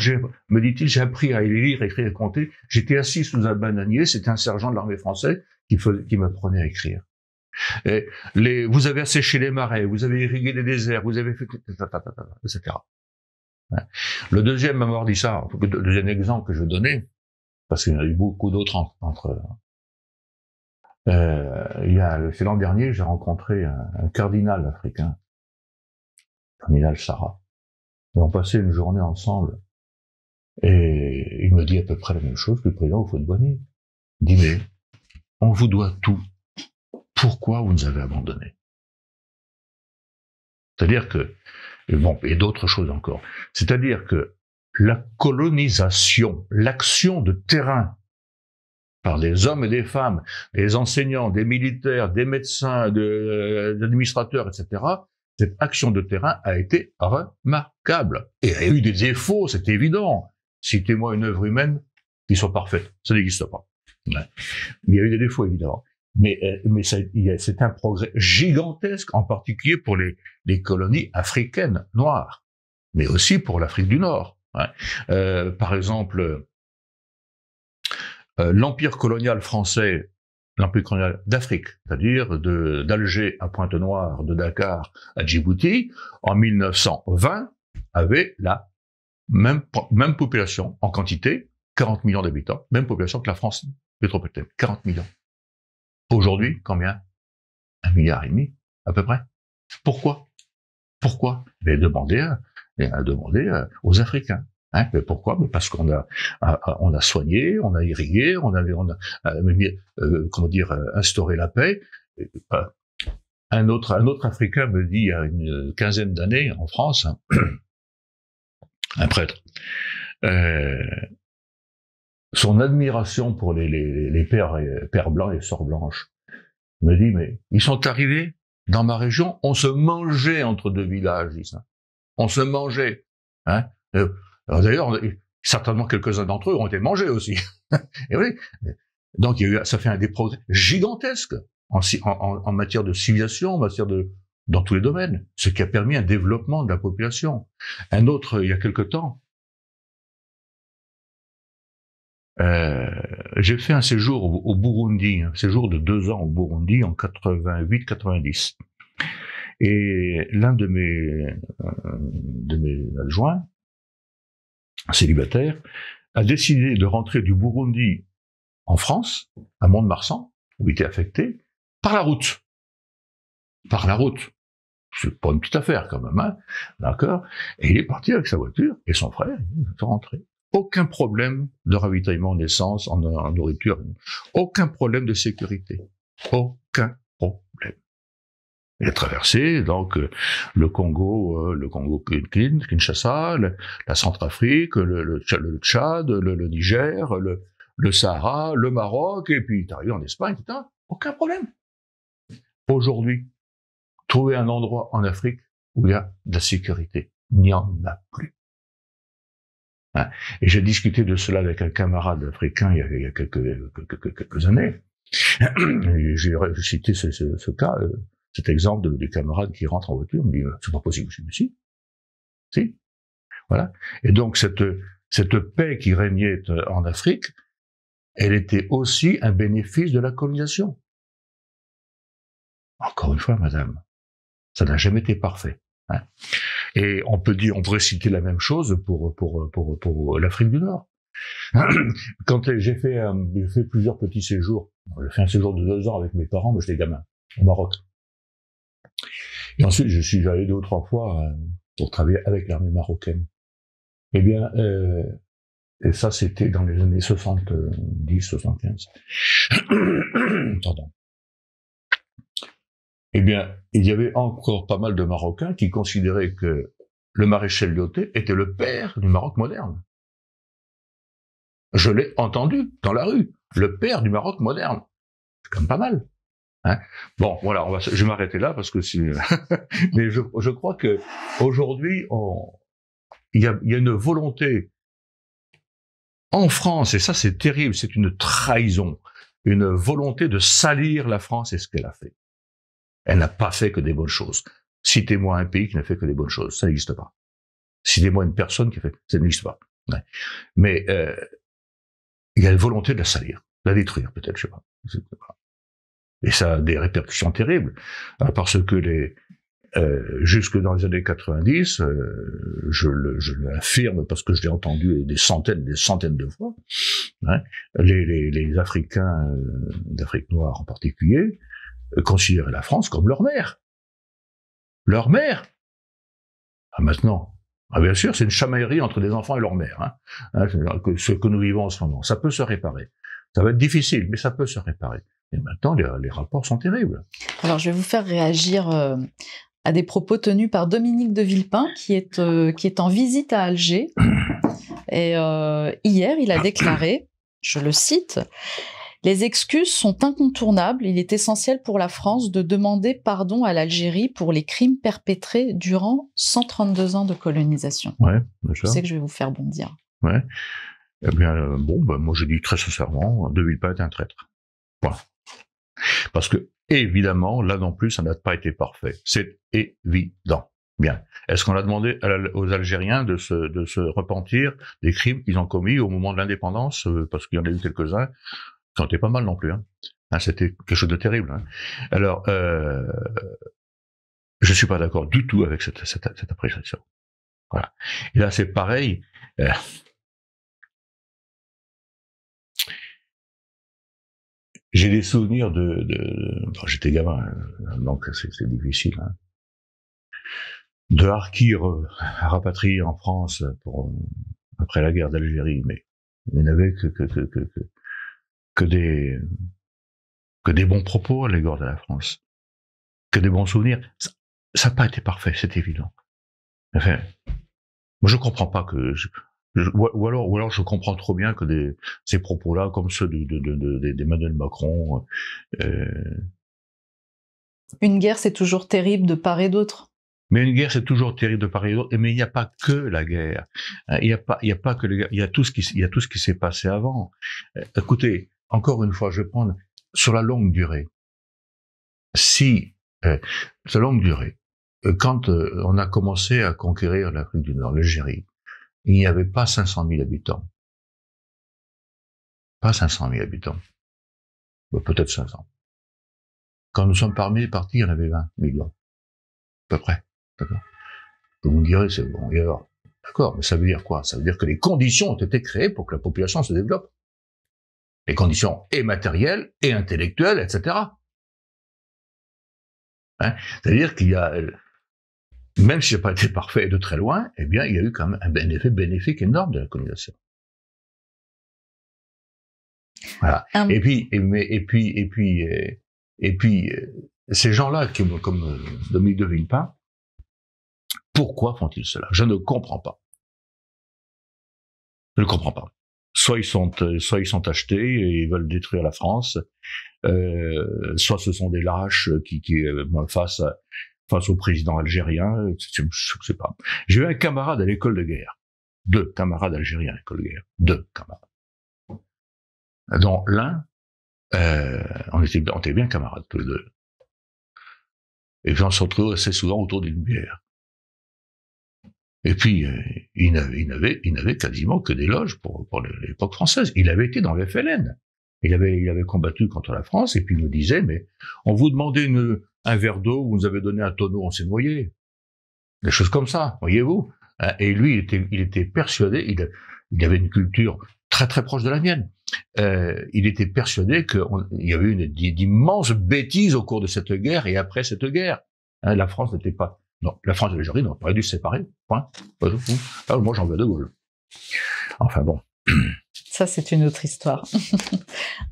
A: me dit-il, j'ai appris à lire, écrire et compter. J'étais assis sous un bananier, c'était un sergent de l'armée française qui m'apprenait à écrire. Et vous avez asséché les marais, vous avez irrigué les déserts, vous avez fait, etc. Le deuxième à m'avoir dit ça, le deuxième exemple que je donnais, parce qu'il y en a eu beaucoup d'autres c'est l'an dernier, j'ai rencontré un cardinal africain, cardinal Sarah. Nous avons passé une journée ensemble, et il me dit à peu près la même chose que le président Houphouët-Boigny. Il dit, mais on vous doit tout. Pourquoi vous nous avez abandonnés? C'est-à-dire que, et d'autres choses encore. C'est-à-dire que la colonisation, l'action de terrain par des hommes et des femmes, des enseignants, des militaires, des médecins, des administrateurs, etc., cette action de terrain a été remarquable. Et elle a eu des défauts, c'est évident. Citez-moi une œuvre humaine qui soit parfaite. Ça n'existe pas. Ouais. Il y a eu des défauts, évidemment. Mais c'est un progrès gigantesque, en particulier pour les colonies africaines noires, mais aussi pour l'Afrique du Nord. Hein. Par exemple, l'empire colonial français, l'empire colonial d'Afrique, c'est-à-dire d'Alger à Pointe-Noire, de Dakar à Djibouti, en 1920, avait la même population en quantité, 40 millions d'habitants, même population que la France métropolitaine, 40 millions. Aujourd'hui, combien? 1,5 milliard, à peu près. Pourquoi? Mais demandez aux Africains. Hein, mais pourquoi? Mais parce qu'on a soigné, on a irrigué, on a instauré la paix. Un autre Africain me dit il y a une quinzaine d'années en France, hein, un prêtre, son admiration pour les pères blancs et sœurs blanches, me dit, mais ils sont arrivés dans ma région, on se mangeait entre deux villages, dit ça. On se mangeait. Hein. D'ailleurs, certainement quelques-uns d'entre eux ont été mangés aussi. Et oui. Donc ça fait des progrès gigantesques en matière de civilisation, dans tous les domaines, ce qui a permis un développement de la population. Un autre, il y a quelque temps, j'ai fait un séjour au Burundi, un séjour de 2 ans au Burundi en 88-90. Et l'un de mes adjoints, célibataire, a décidé de rentrer du Burundi en France, à Mont-de-Marsan, où il était affecté, par la route. Par la route. C'est pas une petite affaire quand même, hein, d'accord? Et il est parti avec sa voiture, et son frère, ils sont rentrés. Aucun problème de ravitaillement en essence, en nourriture, aucun problème de sécurité. Aucun problème. Il a traversé donc le Congo Kinshasa, la Centrafrique, le Tchad, le Niger, le Sahara, le Maroc, et puis il est arrivé en Espagne, etc. Aucun problème. Aujourd'hui, trouver un endroit en Afrique où il y a de la sécurité, il n'y en a plus. Hein. Et j'ai discuté de cela avec un camarade africain il y a quelques années. J'ai cité ce cas, cet exemple du camarade qui rentre en voiture, me dit c'est pas possible, je me dis si, voilà. Et donc cette paix qui régnait en Afrique, elle était aussi un bénéfice de la colonisation. Encore une fois, madame, ça n'a jamais été parfait. Hein. Et on pourrait citer la même chose pour l'Afrique du Nord. Quand j'ai fait plusieurs petits séjours, j'ai fait un séjour de 2 ans avec mes parents, mais j'étais gamin, au Maroc. Et ensuite, je suis allé 2 ou 3 fois pour travailler avec l'armée marocaine. Eh bien, et ça, c'était dans les années 70, 75. Pardon. eh bien, il y avait encore pas mal de Marocains qui considéraient que le maréchal Lyautey était le père du Maroc moderne. Je l'ai entendu dans la rue, le père du Maroc moderne. C'est quand même pas mal. Hein, bon, voilà, je vais m'arrêter là parce que mais je crois que aujourd'hui, il y a une volonté en France, et ça c'est terrible, c'est une trahison, une volonté de salir la France et ce qu'elle a fait. Elle n'a pas fait que des bonnes choses. Citez-moi un pays qui n'a fait que des bonnes choses, ça n'existe pas. Citez-moi une personne qui a fait, ça n'existe pas. Ouais. Mais il y a une volonté de la salir, de la détruire peut-être, je sais pas. Et ça a des répercussions terribles, parce que jusque dans les années 90, je l'affirme parce que je l'ai entendu des centaines de fois, hein, les Africains d'Afrique noire en particulier considéraient la France comme leur mère. Leur mère. Maintenant, bien sûr, c'est une chamaillerie entre des enfants et leur mère. Ce que nous vivons en ce moment, ça peut se réparer. Ça va être difficile, mais ça peut se réparer. Et maintenant, les rapports sont terribles.
B: Alors, je vais vous faire réagir à des propos tenus par Dominique de Villepin, qui est en visite à Alger. Et hier, il a déclaré, je le cite, « Les excuses sont incontournables. Il est essentiel pour la France de demander pardon à l'Algérie pour les crimes perpétrés durant 132 ans de colonisation. »
A: Ouais, bien sûr.
B: Je sais que je vais vous faire bondir.
A: Ouais. Eh bien, moi je dis très sincèrement, De Villepin est un traître. Voilà. Parce que, évidemment, là non plus, ça n'a pas été parfait. C'est évident. Bien. Est-ce qu'on a demandé aux Algériens de se repentir des crimes qu'ils ont commis au moment de l'indépendance, parce qu'il y en a eu quelques-uns, qui ont été pas mal non plus. C'était quelque chose de terrible. Alors, je suis pas d'accord du tout avec cette appréciation. Voilà. Et là, c'est pareil. J'ai des souvenirs bon, j'étais gamin, donc c'est difficile. De harkis rapatriés en France après la guerre d'Algérie, mais il n'y avait que des bons propos à l'égard de la France, que des bons souvenirs. Ça n'a pas été parfait, c'est évident. Enfin, moi je comprends pas que ou alors je comprends trop bien que ces propos-là, comme ceux d'Emmanuel Macron.
B: Une guerre, c'est toujours terrible de part et d'autre.
A: Mais une guerre, c'est toujours terrible de part et d'autre. Mais il n'y a pas que la guerre. Il n'y a pas que la guerre. Il y a tout ce qui s'est passé avant. Écoutez, encore une fois, je vais prendre sur la longue durée. Sur la longue durée, quand on a commencé à conquérir l'Afrique du Nord, l'Algérie, il n'y avait pas 500 000 habitants. Pas 500 000 habitants. Peut-être 500. Quand nous sommes partis, il y en avait 20 millions. À peu près. D'accord. Vous me direz, c'est bon, et alors? D'accord, mais ça veut dire quoi? Ça veut dire que les conditions ont été créées pour que la population se développe. Les conditions et matérielles, et intellectuelles, etc. C'est-à-dire qu'il y a, même si ça n'a pas été parfait de très loin, eh bien, il y a eu quand même un effet bénéfique énorme de la colonisation. Voilà. Et puis, ces gens-là, comme Dominique de Villepin, pourquoi font-ils cela? Je ne comprends pas. Je ne comprends pas. Soit ils sont achetés et ils veulent détruire la France, soit ce sont des lâches qui face au président algérien, je sais pas. J'ai eu un camarade à l'école de guerre. 2 camarades algériens à l'école de guerre. 2 camarades. Dont l'un, on était bien camarades tous les 2. Et puis on se retrouvait assez souvent autour d'une bière. Et puis, il n'avait quasiment que des loges pour l'époque française. Il avait été dans le FLN. Il avait combattu contre la France, et puis il nous disait, mais on vous demandait un verre d'eau, vous nous avez donné un tonneau, on s'est noyé. Des choses comme ça, voyez-vous. Et lui, il était persuadé, il avait une culture très très proche de la mienne. Il était persuadé qu'il y avait eu d'immenses bêtises au cours de cette guerre et après cette guerre. La France n'était pas... Non, la France et l'Algérie n'ont pas dû se séparer. Point. Alors, moi, j'en veux De Gaulle. Enfin bon.
B: Ça, c'est une autre histoire.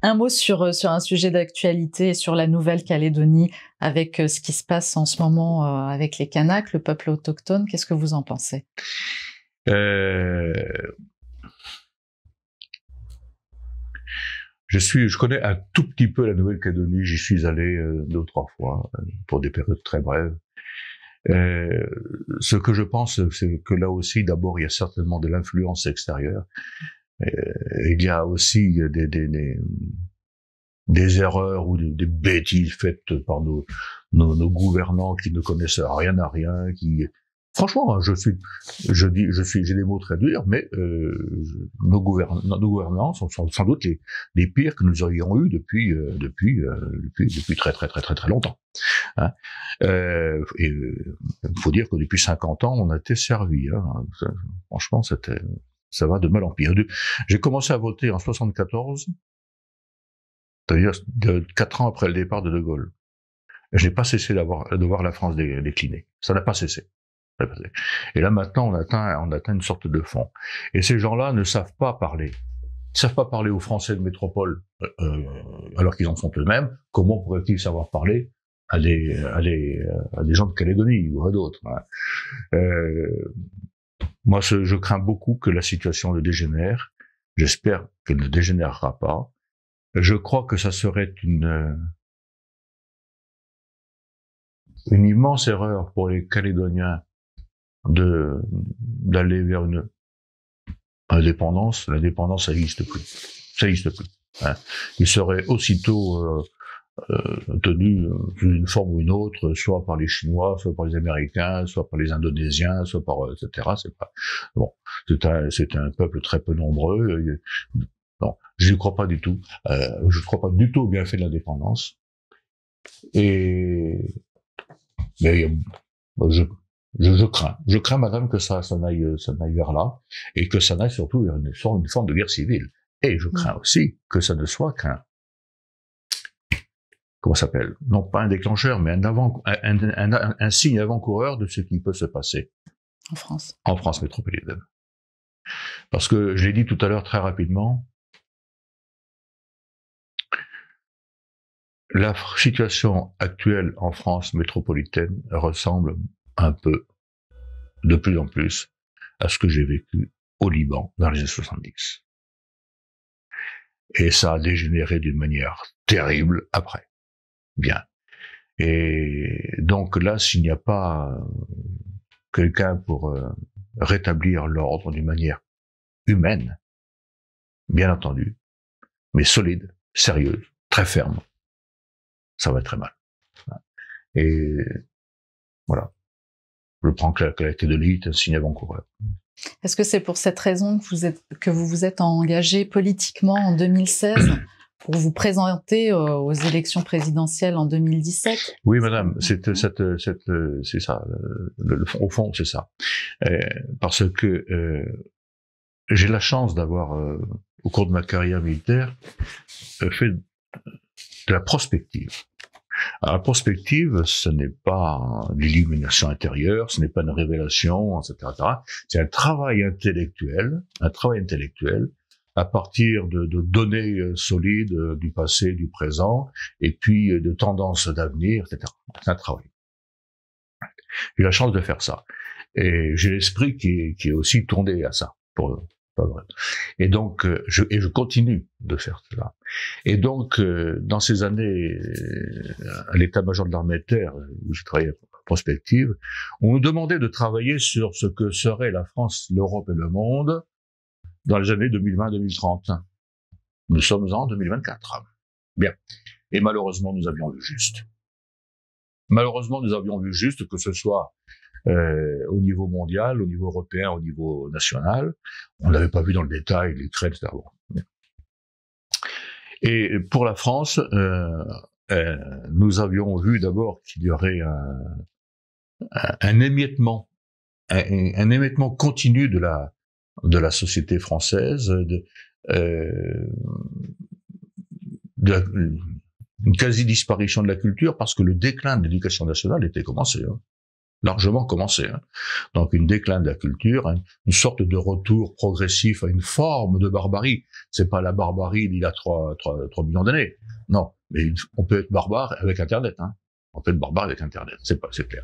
B: Un mot sur un sujet d'actualité, sur la Nouvelle-Calédonie. avec ce qui se passe en ce moment avec les Kanaks, le peuple autochtone. Qu'est-ce que vous en pensez?
A: Je connais un tout petit peu la Nouvelle-Calédonie. J'y suis allé 2 ou 3 fois pour des périodes très brèves. Ce que je pense, c'est que là aussi, d'abord, il y a certainement de l'influence extérieure. Il y a aussi des erreurs ou des bêtises faites par nos gouvernants qui ne connaissent rien à rien, franchement, j'ai des mots très durs, mais nos gouvernants sont sans doute les pires que nous aurions eu depuis très très très très très longtemps. Hein. Il faut dire que depuis 50 ans, on a été servi. Hein. Franchement, ça va de mal en pire. J'ai commencé à voter en 74, c'est-à-dire 4 ans après le départ de Gaulle. Je n'ai pas cessé de voir la France décliner. Ça n'a pas cessé. Et là maintenant, on atteint une sorte de fond. Et ces gens-là ne savent pas parler. Ils ne savent pas parler aux Français de métropole, alors qu'ils en sont eux-mêmes. Comment pourraient-ils savoir parler à des gens de Calédonie ou à d'autres, hein. Moi, je crains beaucoup que la situation ne dégénère. J'espère qu'elle ne dégénérera pas. Je crois que ça serait une immense erreur pour les Calédoniens d'aller vers une indépendance. L'indépendance, ça n'existe plus. Ça n'existe plus. Hein. Ils seraient aussitôt tenus sous une forme ou une autre, soit par les Chinois, soit par les Américains, soit par les Indonésiens, soit par etc. C'est pas bon. C'est un peuple très peu nombreux. Non, je ne crois pas du tout. Je ne crois pas du tout au bienfait de l'indépendance. Mais je crains, madame, que ça n'aille vers là, et que ça n'aille surtout vers une forme de guerre civile. Et je crains aussi que ça ne soit comment ça s'appelle? Non pas un déclencheur, mais un signe avant-coureur de ce qui peut se passer. En France métropolitaine. Parce que, je l'ai dit tout à l'heure très rapidement, la situation actuelle en France métropolitaine ressemble un peu, de plus en plus, à ce que j'ai vécu au Liban dans les années 70. Et ça a dégénéré d'une manière terrible après. Bien. Et donc là, s'il n'y a pas quelqu'un pour rétablir l'ordre d'une manière humaine, bien entendu, mais solide, sérieuse, très ferme, ça va être très mal. Et voilà. Je prends que la Calédonie est un signe avant-coureur.
B: Est-ce que c'est pour cette raison que vous vous êtes engagé politiquement en 2016 pour vous présenter aux élections présidentielles en 2017?
A: Oui, madame, c'est ça. Au fond, c'est ça. Parce que j'ai la chance d'avoir, au cours de ma carrière militaire, fait de la prospective. Alors, la prospective, ce n'est pas l'illumination intérieure, ce n'est pas une révélation, etc. C'est un travail intellectuel à partir de données solides du passé, du présent, et puis de tendances d'avenir, etc. C'est un travail. J'ai la chance de faire ça. Et j'ai l'esprit qui est aussi tourné à ça. Pas vrai. Et donc, je continue de faire cela. Et donc, dans ces années, à l'état-major de l'armée de terre, où j'ai travaillé en prospective, on nous demandait de travailler sur ce que serait la France, l'Europe et le monde dans les années 2020-2030. Nous sommes en 2024. Bien. Et malheureusement, nous avions vu juste. Que ce soit au niveau mondial, au niveau européen, au niveau national. On n'avait pas vu dans le détail l'Ukraine, etc. Et pour la France, nous avions vu d'abord qu'il y aurait un émiettement continu de la société française, une quasi-disparition de la culture, parce que le déclin de l'éducation nationale était commencé. Largement commencé. Donc, une déclin de la culture, une sorte de retour progressif à une forme de barbarie. C'est pas la barbarie d'il y a 3 millions d'années. Non, mais on peut être barbare avec Internet. en fait barbare avec Internet, c'est clair.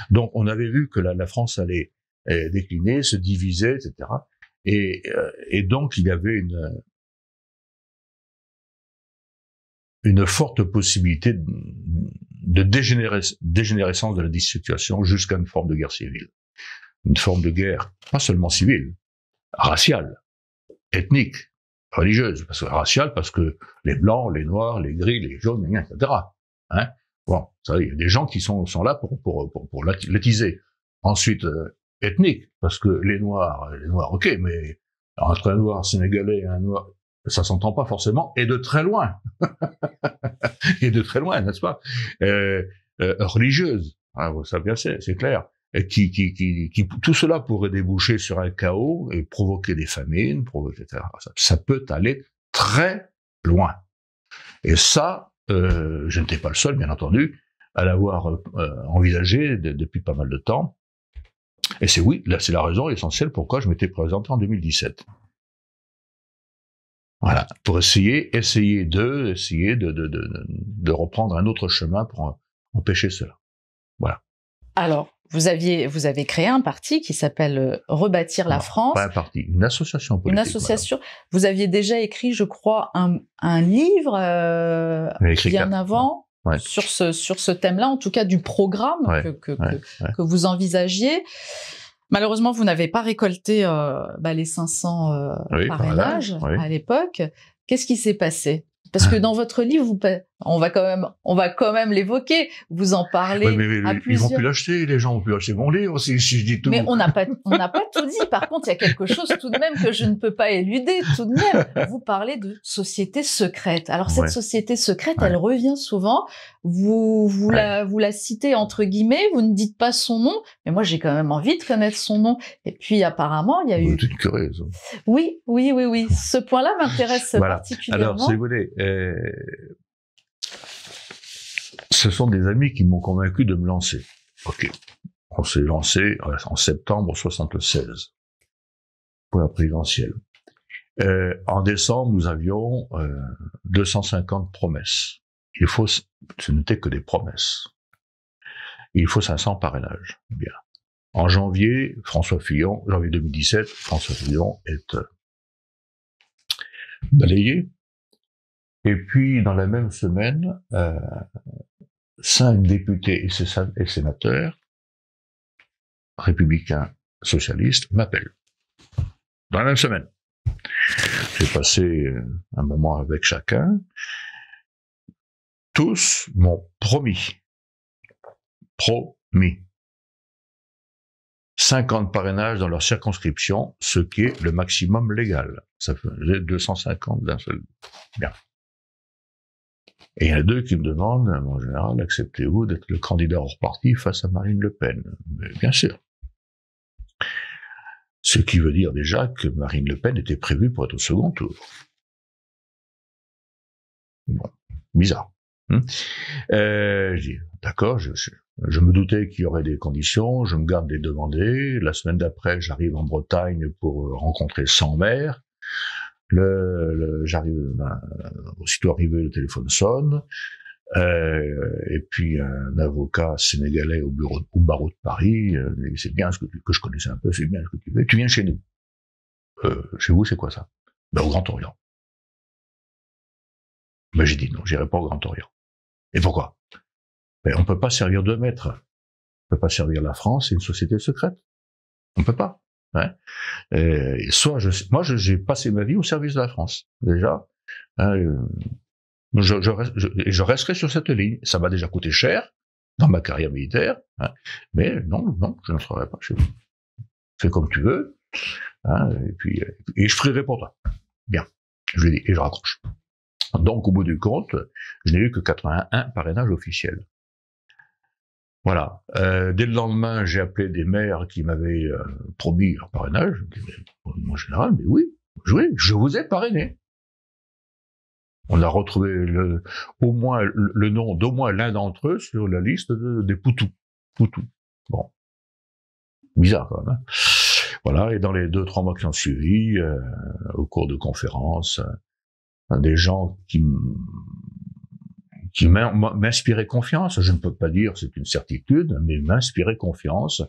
A: Donc on avait vu que la France allait décliner, se diviser, etc. Et donc il y avait une forte possibilité de dégénérescence de la situation jusqu'à une forme de guerre civile. Une forme de guerre, pas seulement civile, raciale, ethnique, religieuse, raciale parce que les blancs, les noirs, les gris, les jaunes, etc. Hein, bon, ça, il y a des gens qui sont là pour l'attiser. Ensuite, ethnique, parce que les noirs, ok, mais entre un noir sénégalais et un noir, ça s'entend pas forcément, et de très loin. Et de très loin, n'est-ce pas? Religieuse, hein, ça bien c'est clair. Et tout cela pourrait déboucher sur un chaos et provoquer des famines, etc. Ça peut aller très loin. Et ça, je n'étais pas le seul, bien entendu, à l'avoir envisagé depuis pas mal de temps. Et c'est la raison essentielle pourquoi je m'étais présenté en 2017. Voilà, pour essayer de reprendre un autre chemin pour empêcher cela. Voilà.
B: Alors, vous avez créé un parti qui s'appelle Rebâtir la France.
A: Pas un parti, une association politique.
B: Une association. Voilà. Vous aviez déjà écrit, je crois, un livre bien avant sur ce thème-là, en tout cas du programme que vous envisagiez. Malheureusement, vous n'avez pas récolté les 500 parrainages à l'époque. Qu'est-ce qui s'est passé? Parce que dans votre livre, on va quand même l'évoquer. Vous en parlez à plusieurs.
A: Ils vont plus l'acheter, les gens vont plus acheter mon livre si je dis tout.
B: Mais on n'a pas tout dit. Par contre, il y a quelque chose tout de même que je ne peux pas éluder. Tout de même, vous parlez de société secrète. Alors cette société secrète, elle revient souvent. Vous la citez entre guillemets. Vous ne dites pas son nom, mais moi j'ai quand même envie de connaître son nom. Et puis apparemment, il y a eu.
A: Vous êtes une curieuse.
B: Oui. Ce point-là m'intéresse particulièrement.
A: Alors, si vous voulez. Ce sont des amis qui m'ont convaincu de me lancer. Ok. On s'est lancé en septembre 76 pour la présidentielle. En décembre, nous avions 250 promesses. Ce n'était que des promesses. Il faut 500 parrainages. Bien. En janvier 2017, François Fillon est balayé. Et puis, dans la même semaine, 5 députés et sénateurs républicains socialistes m'appellent. Dans la même semaine. J'ai passé un moment avec chacun. Tous m'ont promis 50 parrainages dans leur circonscription, ce qui est le maximum légal. Ça faisait 250 d'un seul. Bien. Et il y en a 2 qui me demandent, en général, acceptez-vous d'être le candidat hors parti face à Marine Le Pen? Mais bien sûr. Ce qui veut dire déjà que Marine Le Pen était prévue pour être au second tour. Bon, bizarre. Je dis, d'accord, je me doutais qu'il y aurait des conditions, je me garde les demander. La semaine d'après, j'arrive en Bretagne pour rencontrer 100 maires. J'arrive, aussitôt arrivé, le téléphone sonne, et puis un avocat sénégalais au barreau de Paris, c'est bien que je connaissais un peu, c'est bien ce que tu veux. Tu viens chez nous. Chez vous, c'est quoi ça? Au Grand Orient. Mais j'ai dit non, j'irai pas au Grand Orient. Et pourquoi? On peut pas servir 2 maîtres. On peut pas servir la France et une société secrète. On peut pas. Moi, j'ai passé ma vie au service de la France, déjà. Je resterai sur cette ligne. Ça m'a déjà coûté cher dans ma carrière militaire, mais non, je ne serai pas chez vous. Fais comme tu veux, et je ferai pour toi. Bien, je lui ai dit, et je raccroche. Donc, au bout du compte, je n'ai eu que 81 parrainages officiels. Voilà. Dès le lendemain, j'ai appelé des maires qui m'avaient promis leur parrainage. En général, mais oui, je vous ai parrainé. On a retrouvé au moins le nom d'au moins l'un d'entre eux sur la liste des Poutous. Bon. Bizarre quand même. Voilà. Et dans les 2-3 mois qui ont suivi, au cours de conférences, des gens qui qui m'inspirait confiance. Je ne peux pas dire c'est une certitude, mais m'inspirait confiance.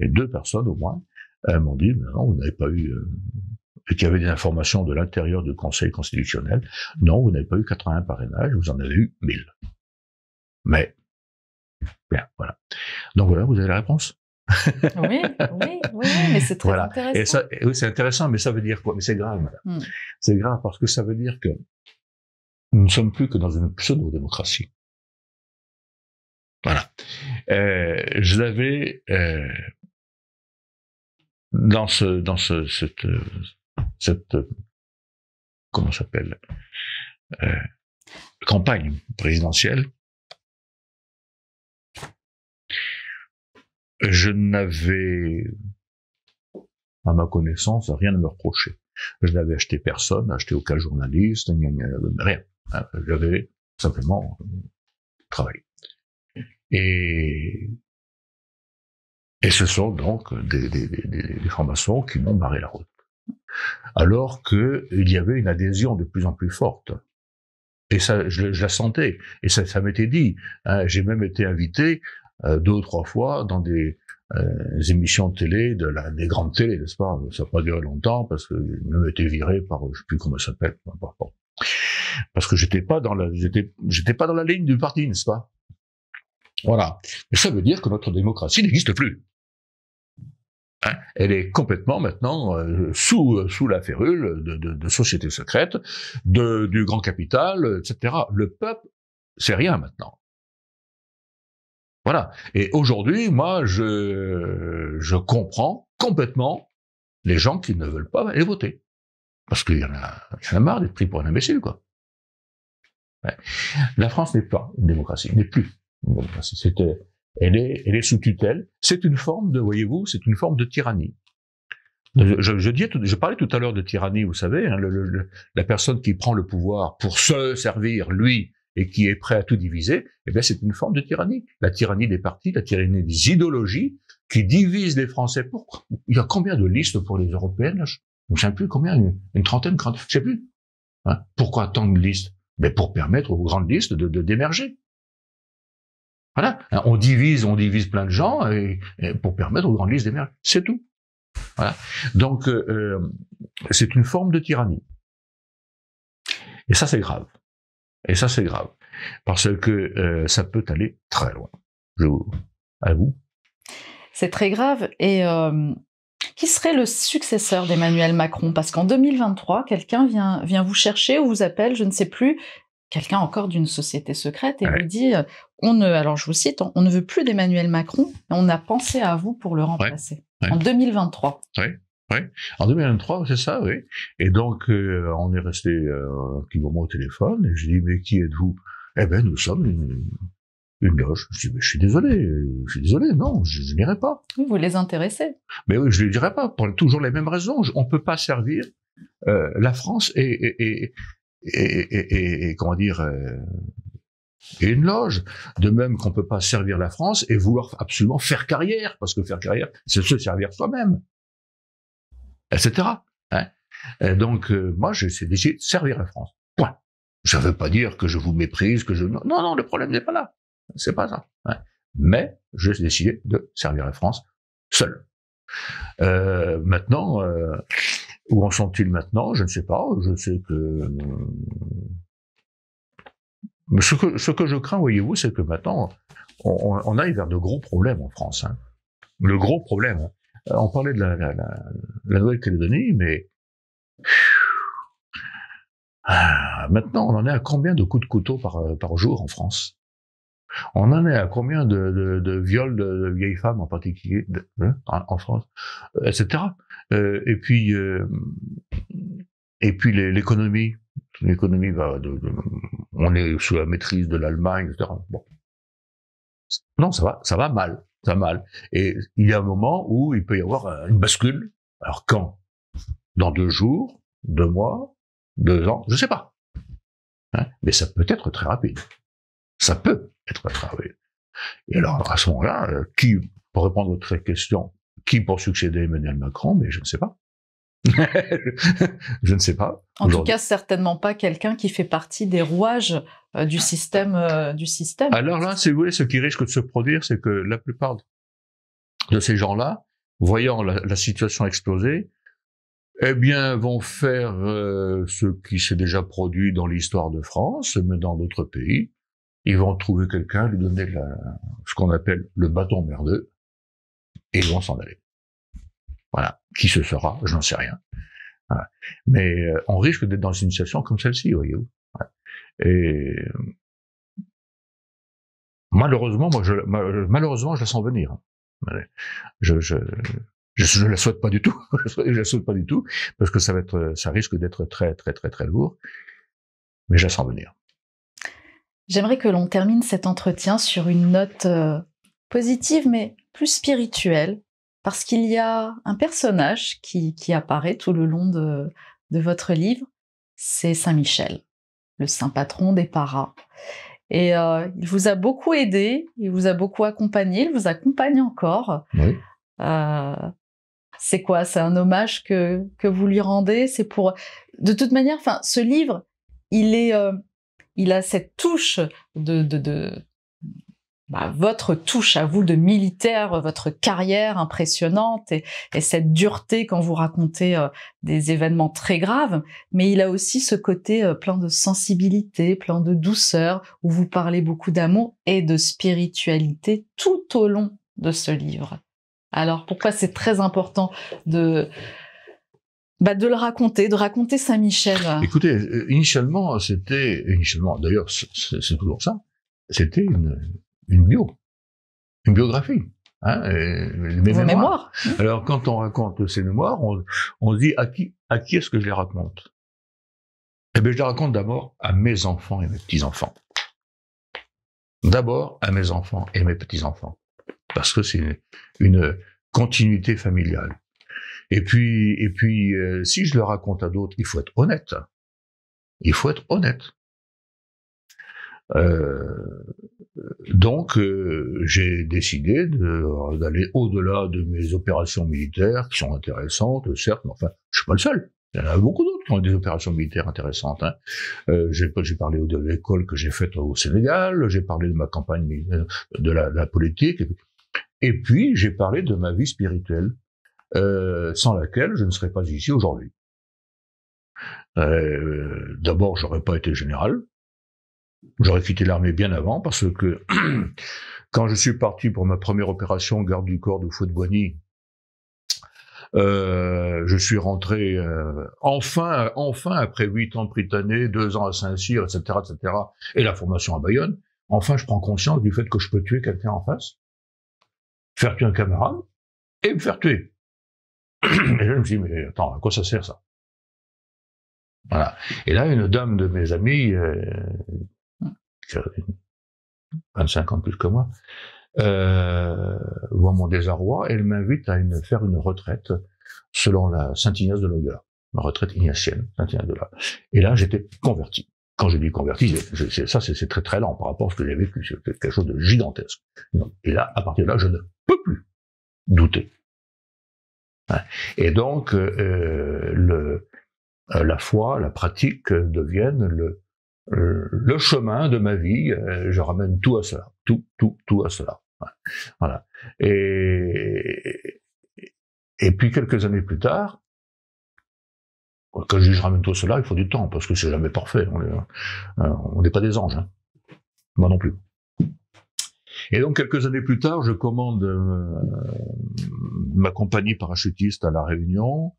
A: Et 2 personnes au moins m'ont dit, non, vous n'avez pas eu, et qu'il y avait des informations de l'intérieur du Conseil constitutionnel, non, vous n'avez pas eu 80 parrainages, vous en avez eu 1000. Mais, bien, voilà. Donc voilà, vous avez la réponse.
B: Oui, mais c'est très intéressant.
A: Et ça, oui, c'est intéressant, mais ça veut dire quoi? Mais c'est grave, madame. C'est grave parce que ça veut dire que nous ne sommes plus que dans une pseudo-démocratie. Voilà. Je l'avais dans cette comment s'appelle campagne présidentielle. Je n'avais, à ma connaissance, rien à me reprocher. Je n'avais acheté personne, acheté aucun journaliste, rien. J'avais simplement travaillé. Et ce sont donc des francs-maçons qui m'ont barré la route. Alors que il y avait une adhésion de plus en plus forte. Et ça, je la sentais. Et ça m'était dit. Hein, j'ai même été invité 2 ou 3 fois dans des émissions de télé, des grandes télés, n'est-ce pas? Ça n'a pas duré longtemps parce que j'ai même été viré par, je sais plus comment ça s'appelle, parce que j'étais pas dans la ligne du parti, n'est-ce pas? Voilà. Mais ça veut dire que notre démocratie n'existe plus. Hein, elle est complètement maintenant sous la férule de sociétés secrètes, du grand capital, etc. Le peuple, c'est rien maintenant. Voilà. Et aujourd'hui, moi, je comprends complètement les gens qui ne veulent pas aller voter. Parce qu'il y en a marre d'être pris pour un imbécile, quoi. Ouais. La France n'est pas une démocratie, n'est plus une démocratie. Elle est sous tutelle. C'est une forme voyez-vous, c'est une forme de tyrannie. Je parlais tout à l'heure de tyrannie, vous savez, hein, la personne qui prend le pouvoir pour se servir, lui, et qui est prêt à tout diviser, eh bien, c'est une forme de tyrannie. La tyrannie des partis, la tyrannie des idéologies qui divisent les Français. Il y a combien de listes pour les européennes, là? Je ne sais plus combien, une trentaine, je sais plus. Hein? Pourquoi tant de listes? Mais pour permettre aux grandes listes d'émerger. Voilà. On divise plein de gens et pour permettre aux grandes listes d'émerger. C'est tout. Voilà. Donc, c'est une forme de tyrannie. Et ça, c'est grave. Parce que ça peut aller très loin. À vous.
B: C'est très grave. Et qui serait le successeur d'Emmanuel Macron? Parce qu'en 2023, quelqu'un vient vous chercher ou vous appelle, je ne sais plus, quelqu'un encore d'une société secrète, et vous dit, alors je vous cite, on ne veut plus d'Emmanuel Macron, on a pensé à vous pour le remplacer. En 2023.
A: Oui, en 2023, c'est ça, oui. Et donc, on est resté un petit moment au téléphone, et je dis, mais qui êtes-vous? Eh ben, nous sommes une loge. Je dis, mais je suis désolé, non, je n'irai pas.
B: Vous les intéressez.
A: Mais oui, je ne les dirai pas, pour toujours les mêmes raisons. On peut pas servir la France et comment dire, et une loge. De même qu'on peut pas servir la France et vouloir absolument faire carrière, parce que faire carrière, c'est se servir soi-même, etc. Hein, et donc, moi, j'ai décidé de servir la France. Point. Ça veut pas dire que je vous méprise, non, le problème n'est pas là. C'est pas ça. Hein. Mais j'ai décidé de servir la France seul. Maintenant, où en sont-ils maintenant? Je ne sais pas. Je sais que ce que je crains, voyez-vous, c'est que maintenant on aille vers de gros problèmes en France. Hein. Le gros problème. Hein. On parlait de la Nouvelle-Calédonie, mais maintenant on en est à combien de coups de couteau par jour en France? On en est à combien de viols de vieilles femmes en particulier en France, etc. Et puis l'économie va, on est sous la maîtrise de l'Allemagne, etc. Bon, non, ça va mal, Et il y a un moment où il peut y avoir une bascule. Alors quand? Dans 2 jours, 2 mois, 2 ans, je sais pas. Hein, mais ça peut être très rapide. Ça peut être très rapide. Et alors, à ce moment-là, pour répondre à votre question, qui pour succéder Emmanuel Macron? Mais je ne sais pas. Je ne sais pas.
B: En tout cas, certainement pas quelqu'un qui fait partie des rouages du système.
A: Alors là, si vous voulez, ce qui risque de se produire, c'est que la plupart de ces gens-là, voyant la situation exploser, eh bien, vont faire ce qui s'est déjà produit dans l'histoire de France, mais dans d'autres pays. Ils vont trouver quelqu'un, lui donner ce qu'on appelle le bâton merdeux, et ils vont s'en aller. Voilà. Qui ce sera, je n'en sais rien. Voilà. Mais on risque d'être dans une situation comme celle-ci, voyez-vous. Voilà. Et malheureusement, malheureusement, je la sens venir. Je la souhaite pas du tout. Je la souhaite pas du tout parce que ça risque d'être très très très très lourd. Mais je la sens venir.
B: J'aimerais que l'on termine cet entretien sur une note positive, mais plus spirituelle, parce qu'il y a un personnage qui apparaît tout le long de votre livre, c'est Saint Michel, le saint patron des paras. Et il vous a beaucoup aidé, il vous a beaucoup accompagné, il vous accompagne encore.
A: Oui.
B: C'est quoi? C'est un hommage que vous lui rendez? C'est pour... De toute manière, enfin, ce livre, il a cette touche votre touche à vous de militaire, votre carrière impressionnante et cette dureté quand vous racontez des événements très graves, mais il a aussi ce côté plein de sensibilité, plein de douceur, où vous parlez beaucoup d'amour et de spiritualité tout au long de ce livre. Alors pourquoi c'est très important de le raconter, de raconter Saint-Michel?
A: Écoutez, initialement, d'ailleurs c'est toujours ça, c'était une biographie, hein, mes mémoires. Alors quand on raconte ces mémoires, on se dit à qui est-ce que je les raconte? Eh bien, je les raconte d'abord à mes enfants et mes petits-enfants. D'abord à mes enfants et mes petits-enfants, parce que c'est une continuité familiale. Et puis, si je le raconte à d'autres, il faut être honnête. Il faut être honnête. Donc, j'ai décidé d'aller au-delà de mes opérations militaires, qui sont intéressantes, certes, mais enfin, je suis pas le seul. Il y en a beaucoup d'autres qui ont des opérations militaires intéressantes. Hein. J'ai parlé de l'école que j'ai faite au Sénégal, j'ai parlé de ma campagne de la politique, et puis j'ai parlé de ma vie spirituelle, sans laquelle je ne serais pas ici aujourd'hui. D'abord, j'aurais pas été général. J'aurais quitté l'armée bien avant, parce que quand je suis parti pour ma première opération garde du corps de Fouet-de-Boigny, je suis rentré enfin après 8 ans de Prytanée, 2 ans à Saint-Cyr, etc., et la formation à Bayonne. Enfin, je prends conscience du fait que je peux tuer quelqu'un en face, faire tuer un camarade et me faire tuer. Et je me suis dit, mais attends, à quoi ça sert ça? Voilà. Et là, une dame de mes amis, qui a 25 ans de plus que moi, voit mon désarroi, et elle m'invite à faire une retraite selon la Saint-Ignace de Loyola, ma retraite ignatienne, Saint-Ignace de Loyola. Et là, j'étais converti. Quand je dis converti, ça c'est très très lent par rapport à ce que j'ai vécu, c'est quelque chose de gigantesque. Et là, à partir de là, je ne peux plus douter. Et donc, la foi, la pratique deviennent le chemin de ma vie. Je ramène tout à cela, tout à cela. Voilà. Et puis quelques années plus tard, quand je dis je ramène tout cela, il faut du temps, parce que c'est jamais parfait. On n'est pas des anges, hein. Moi non plus. Et donc quelques années plus tard, je commande ma compagnie parachutiste à La Réunion.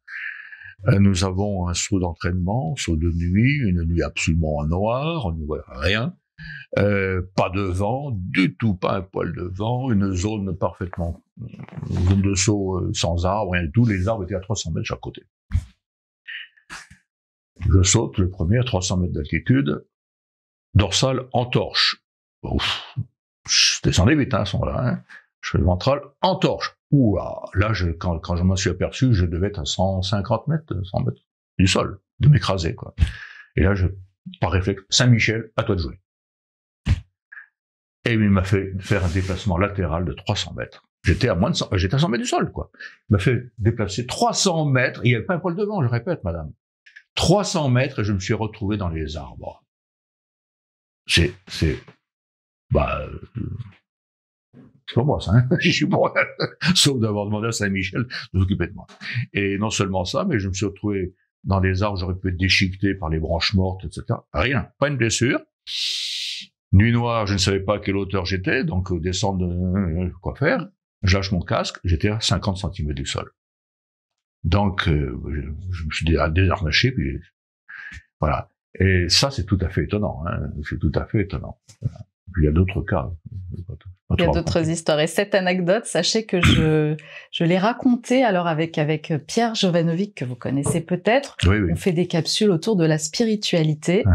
A: Nous avons un saut d'entraînement, saut de nuit, une nuit absolument en noir, on ne voit rien, pas de vent, du tout, pas un poil de vent, une zone parfaitement, une zone de saut sans arbres, rien du tout, les arbres étaient à 300 mètres chaque côté. Je saute le premier à 300 mètres d'altitude, dorsale en torche. Ouf, je descendais vite, hein, à ce moment-là, hein. Je fais le ventral en torche. Ouah, là, quand je m'en suis aperçu, je devais être à 150 mètres, 100 mètres du sol, de m'écraser, quoi. Et là, par réflexe, Saint-Michel, à toi de jouer. Et il m'a fait faire un déplacement latéral de 300 mètres. J'étais à 100 mètres du sol, quoi. Il m'a fait déplacer 300 mètres. Il n'y avait pas un poil devant, je répète, madame. 300 mètres et je me suis retrouvé dans les arbres. Bah, c'est pour moi, ça, hein. Je suis bon. Sauf d'avoir demandé à Saint-Michel de s'occuper de moi. Et non seulement ça, mais je me suis retrouvé dans les arbres, j'aurais pu être déchiqueté par les branches mortes, etc. Rien, pas une blessure. Nuit noire, je ne savais pas à quelle hauteur j'étais, donc descendre, quoi faire. Je lâche mon casque, j'étais à 50 cm du sol. Donc, je me suis désharnaché, puis voilà. Et ça, c'est tout à fait étonnant, hein. C'est tout à fait étonnant. Puis il y a d'autres cas.
B: Il y a d'autres histoires. Et cette anecdote, sachez que je l'ai racontée alors avec Pierre Jovanovic, que vous connaissez peut-être.
A: Oui, oui.
B: On fait des capsules autour de la spiritualité.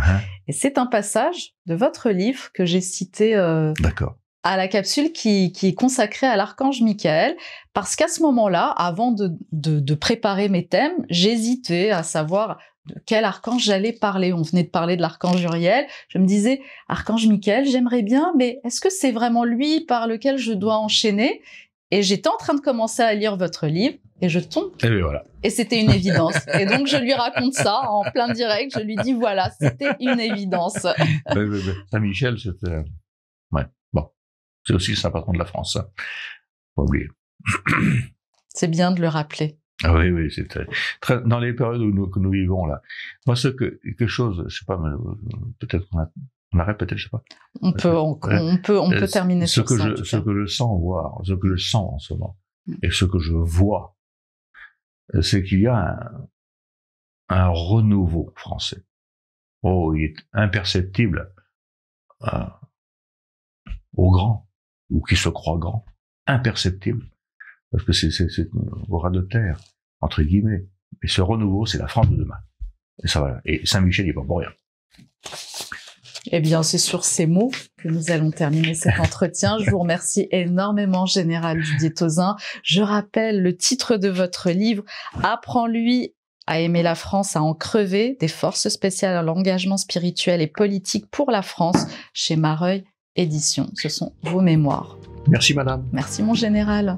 B: Et c'est un passage de votre livre que j'ai cité
A: D'accord.
B: à la capsule qui est consacrée à l'archange Michael, parce qu'à ce moment-là, avant de préparer mes thèmes, j'hésitais à savoir de quel archange j'allais parler. On venait de parler de l'archange Uriel. Je me disais, archange Michael, j'aimerais bien, mais est-ce que c'est vraiment lui par lequel je dois enchaîner? Et j'étais en train de commencer à lire votre livre, et je tombe.
A: Et bien voilà.
B: Et c'était une évidence. Et donc, je lui raconte ça en plein direct. Je lui dis, voilà, c'était une évidence.
A: Saint-Michel, c'était... Ouais, bon. C'est aussi le Saint-Patron de la France, ça. Pas oublier.
B: C'est bien de le rappeler.
A: Ah oui, oui, c'est très... Dans les périodes que nous vivons, là. Moi, quelque chose, je sais pas, peut-être on arrête, peut-être, je sais pas.
B: On peut terminer sur ça.
A: Ce que je sens voir, ce que je sens en ce moment, et ce que je vois, c'est qu'il y a un renouveau français. Oh, il est imperceptible aux grands, ou qui se croient grands. Imperceptible. Parce que c'est au ras de terre, entre guillemets. Et ce renouveau, c'est la France de demain. Et ça va. Et Saint-Michel, il n'est pas pour rien.
B: Eh bien, c'est sur ces mots que nous allons terminer cet entretien. Je vous remercie énormément, Général Didier-Tauzin. Je rappelle le titre de votre livre, « Apprends-lui à aimer la France, à en crever, des forces spéciales à l'engagement spirituel et politique pour la France » chez Mareuil Éditions. Ce sont vos mémoires.
A: Merci, madame.
B: Merci, mon général.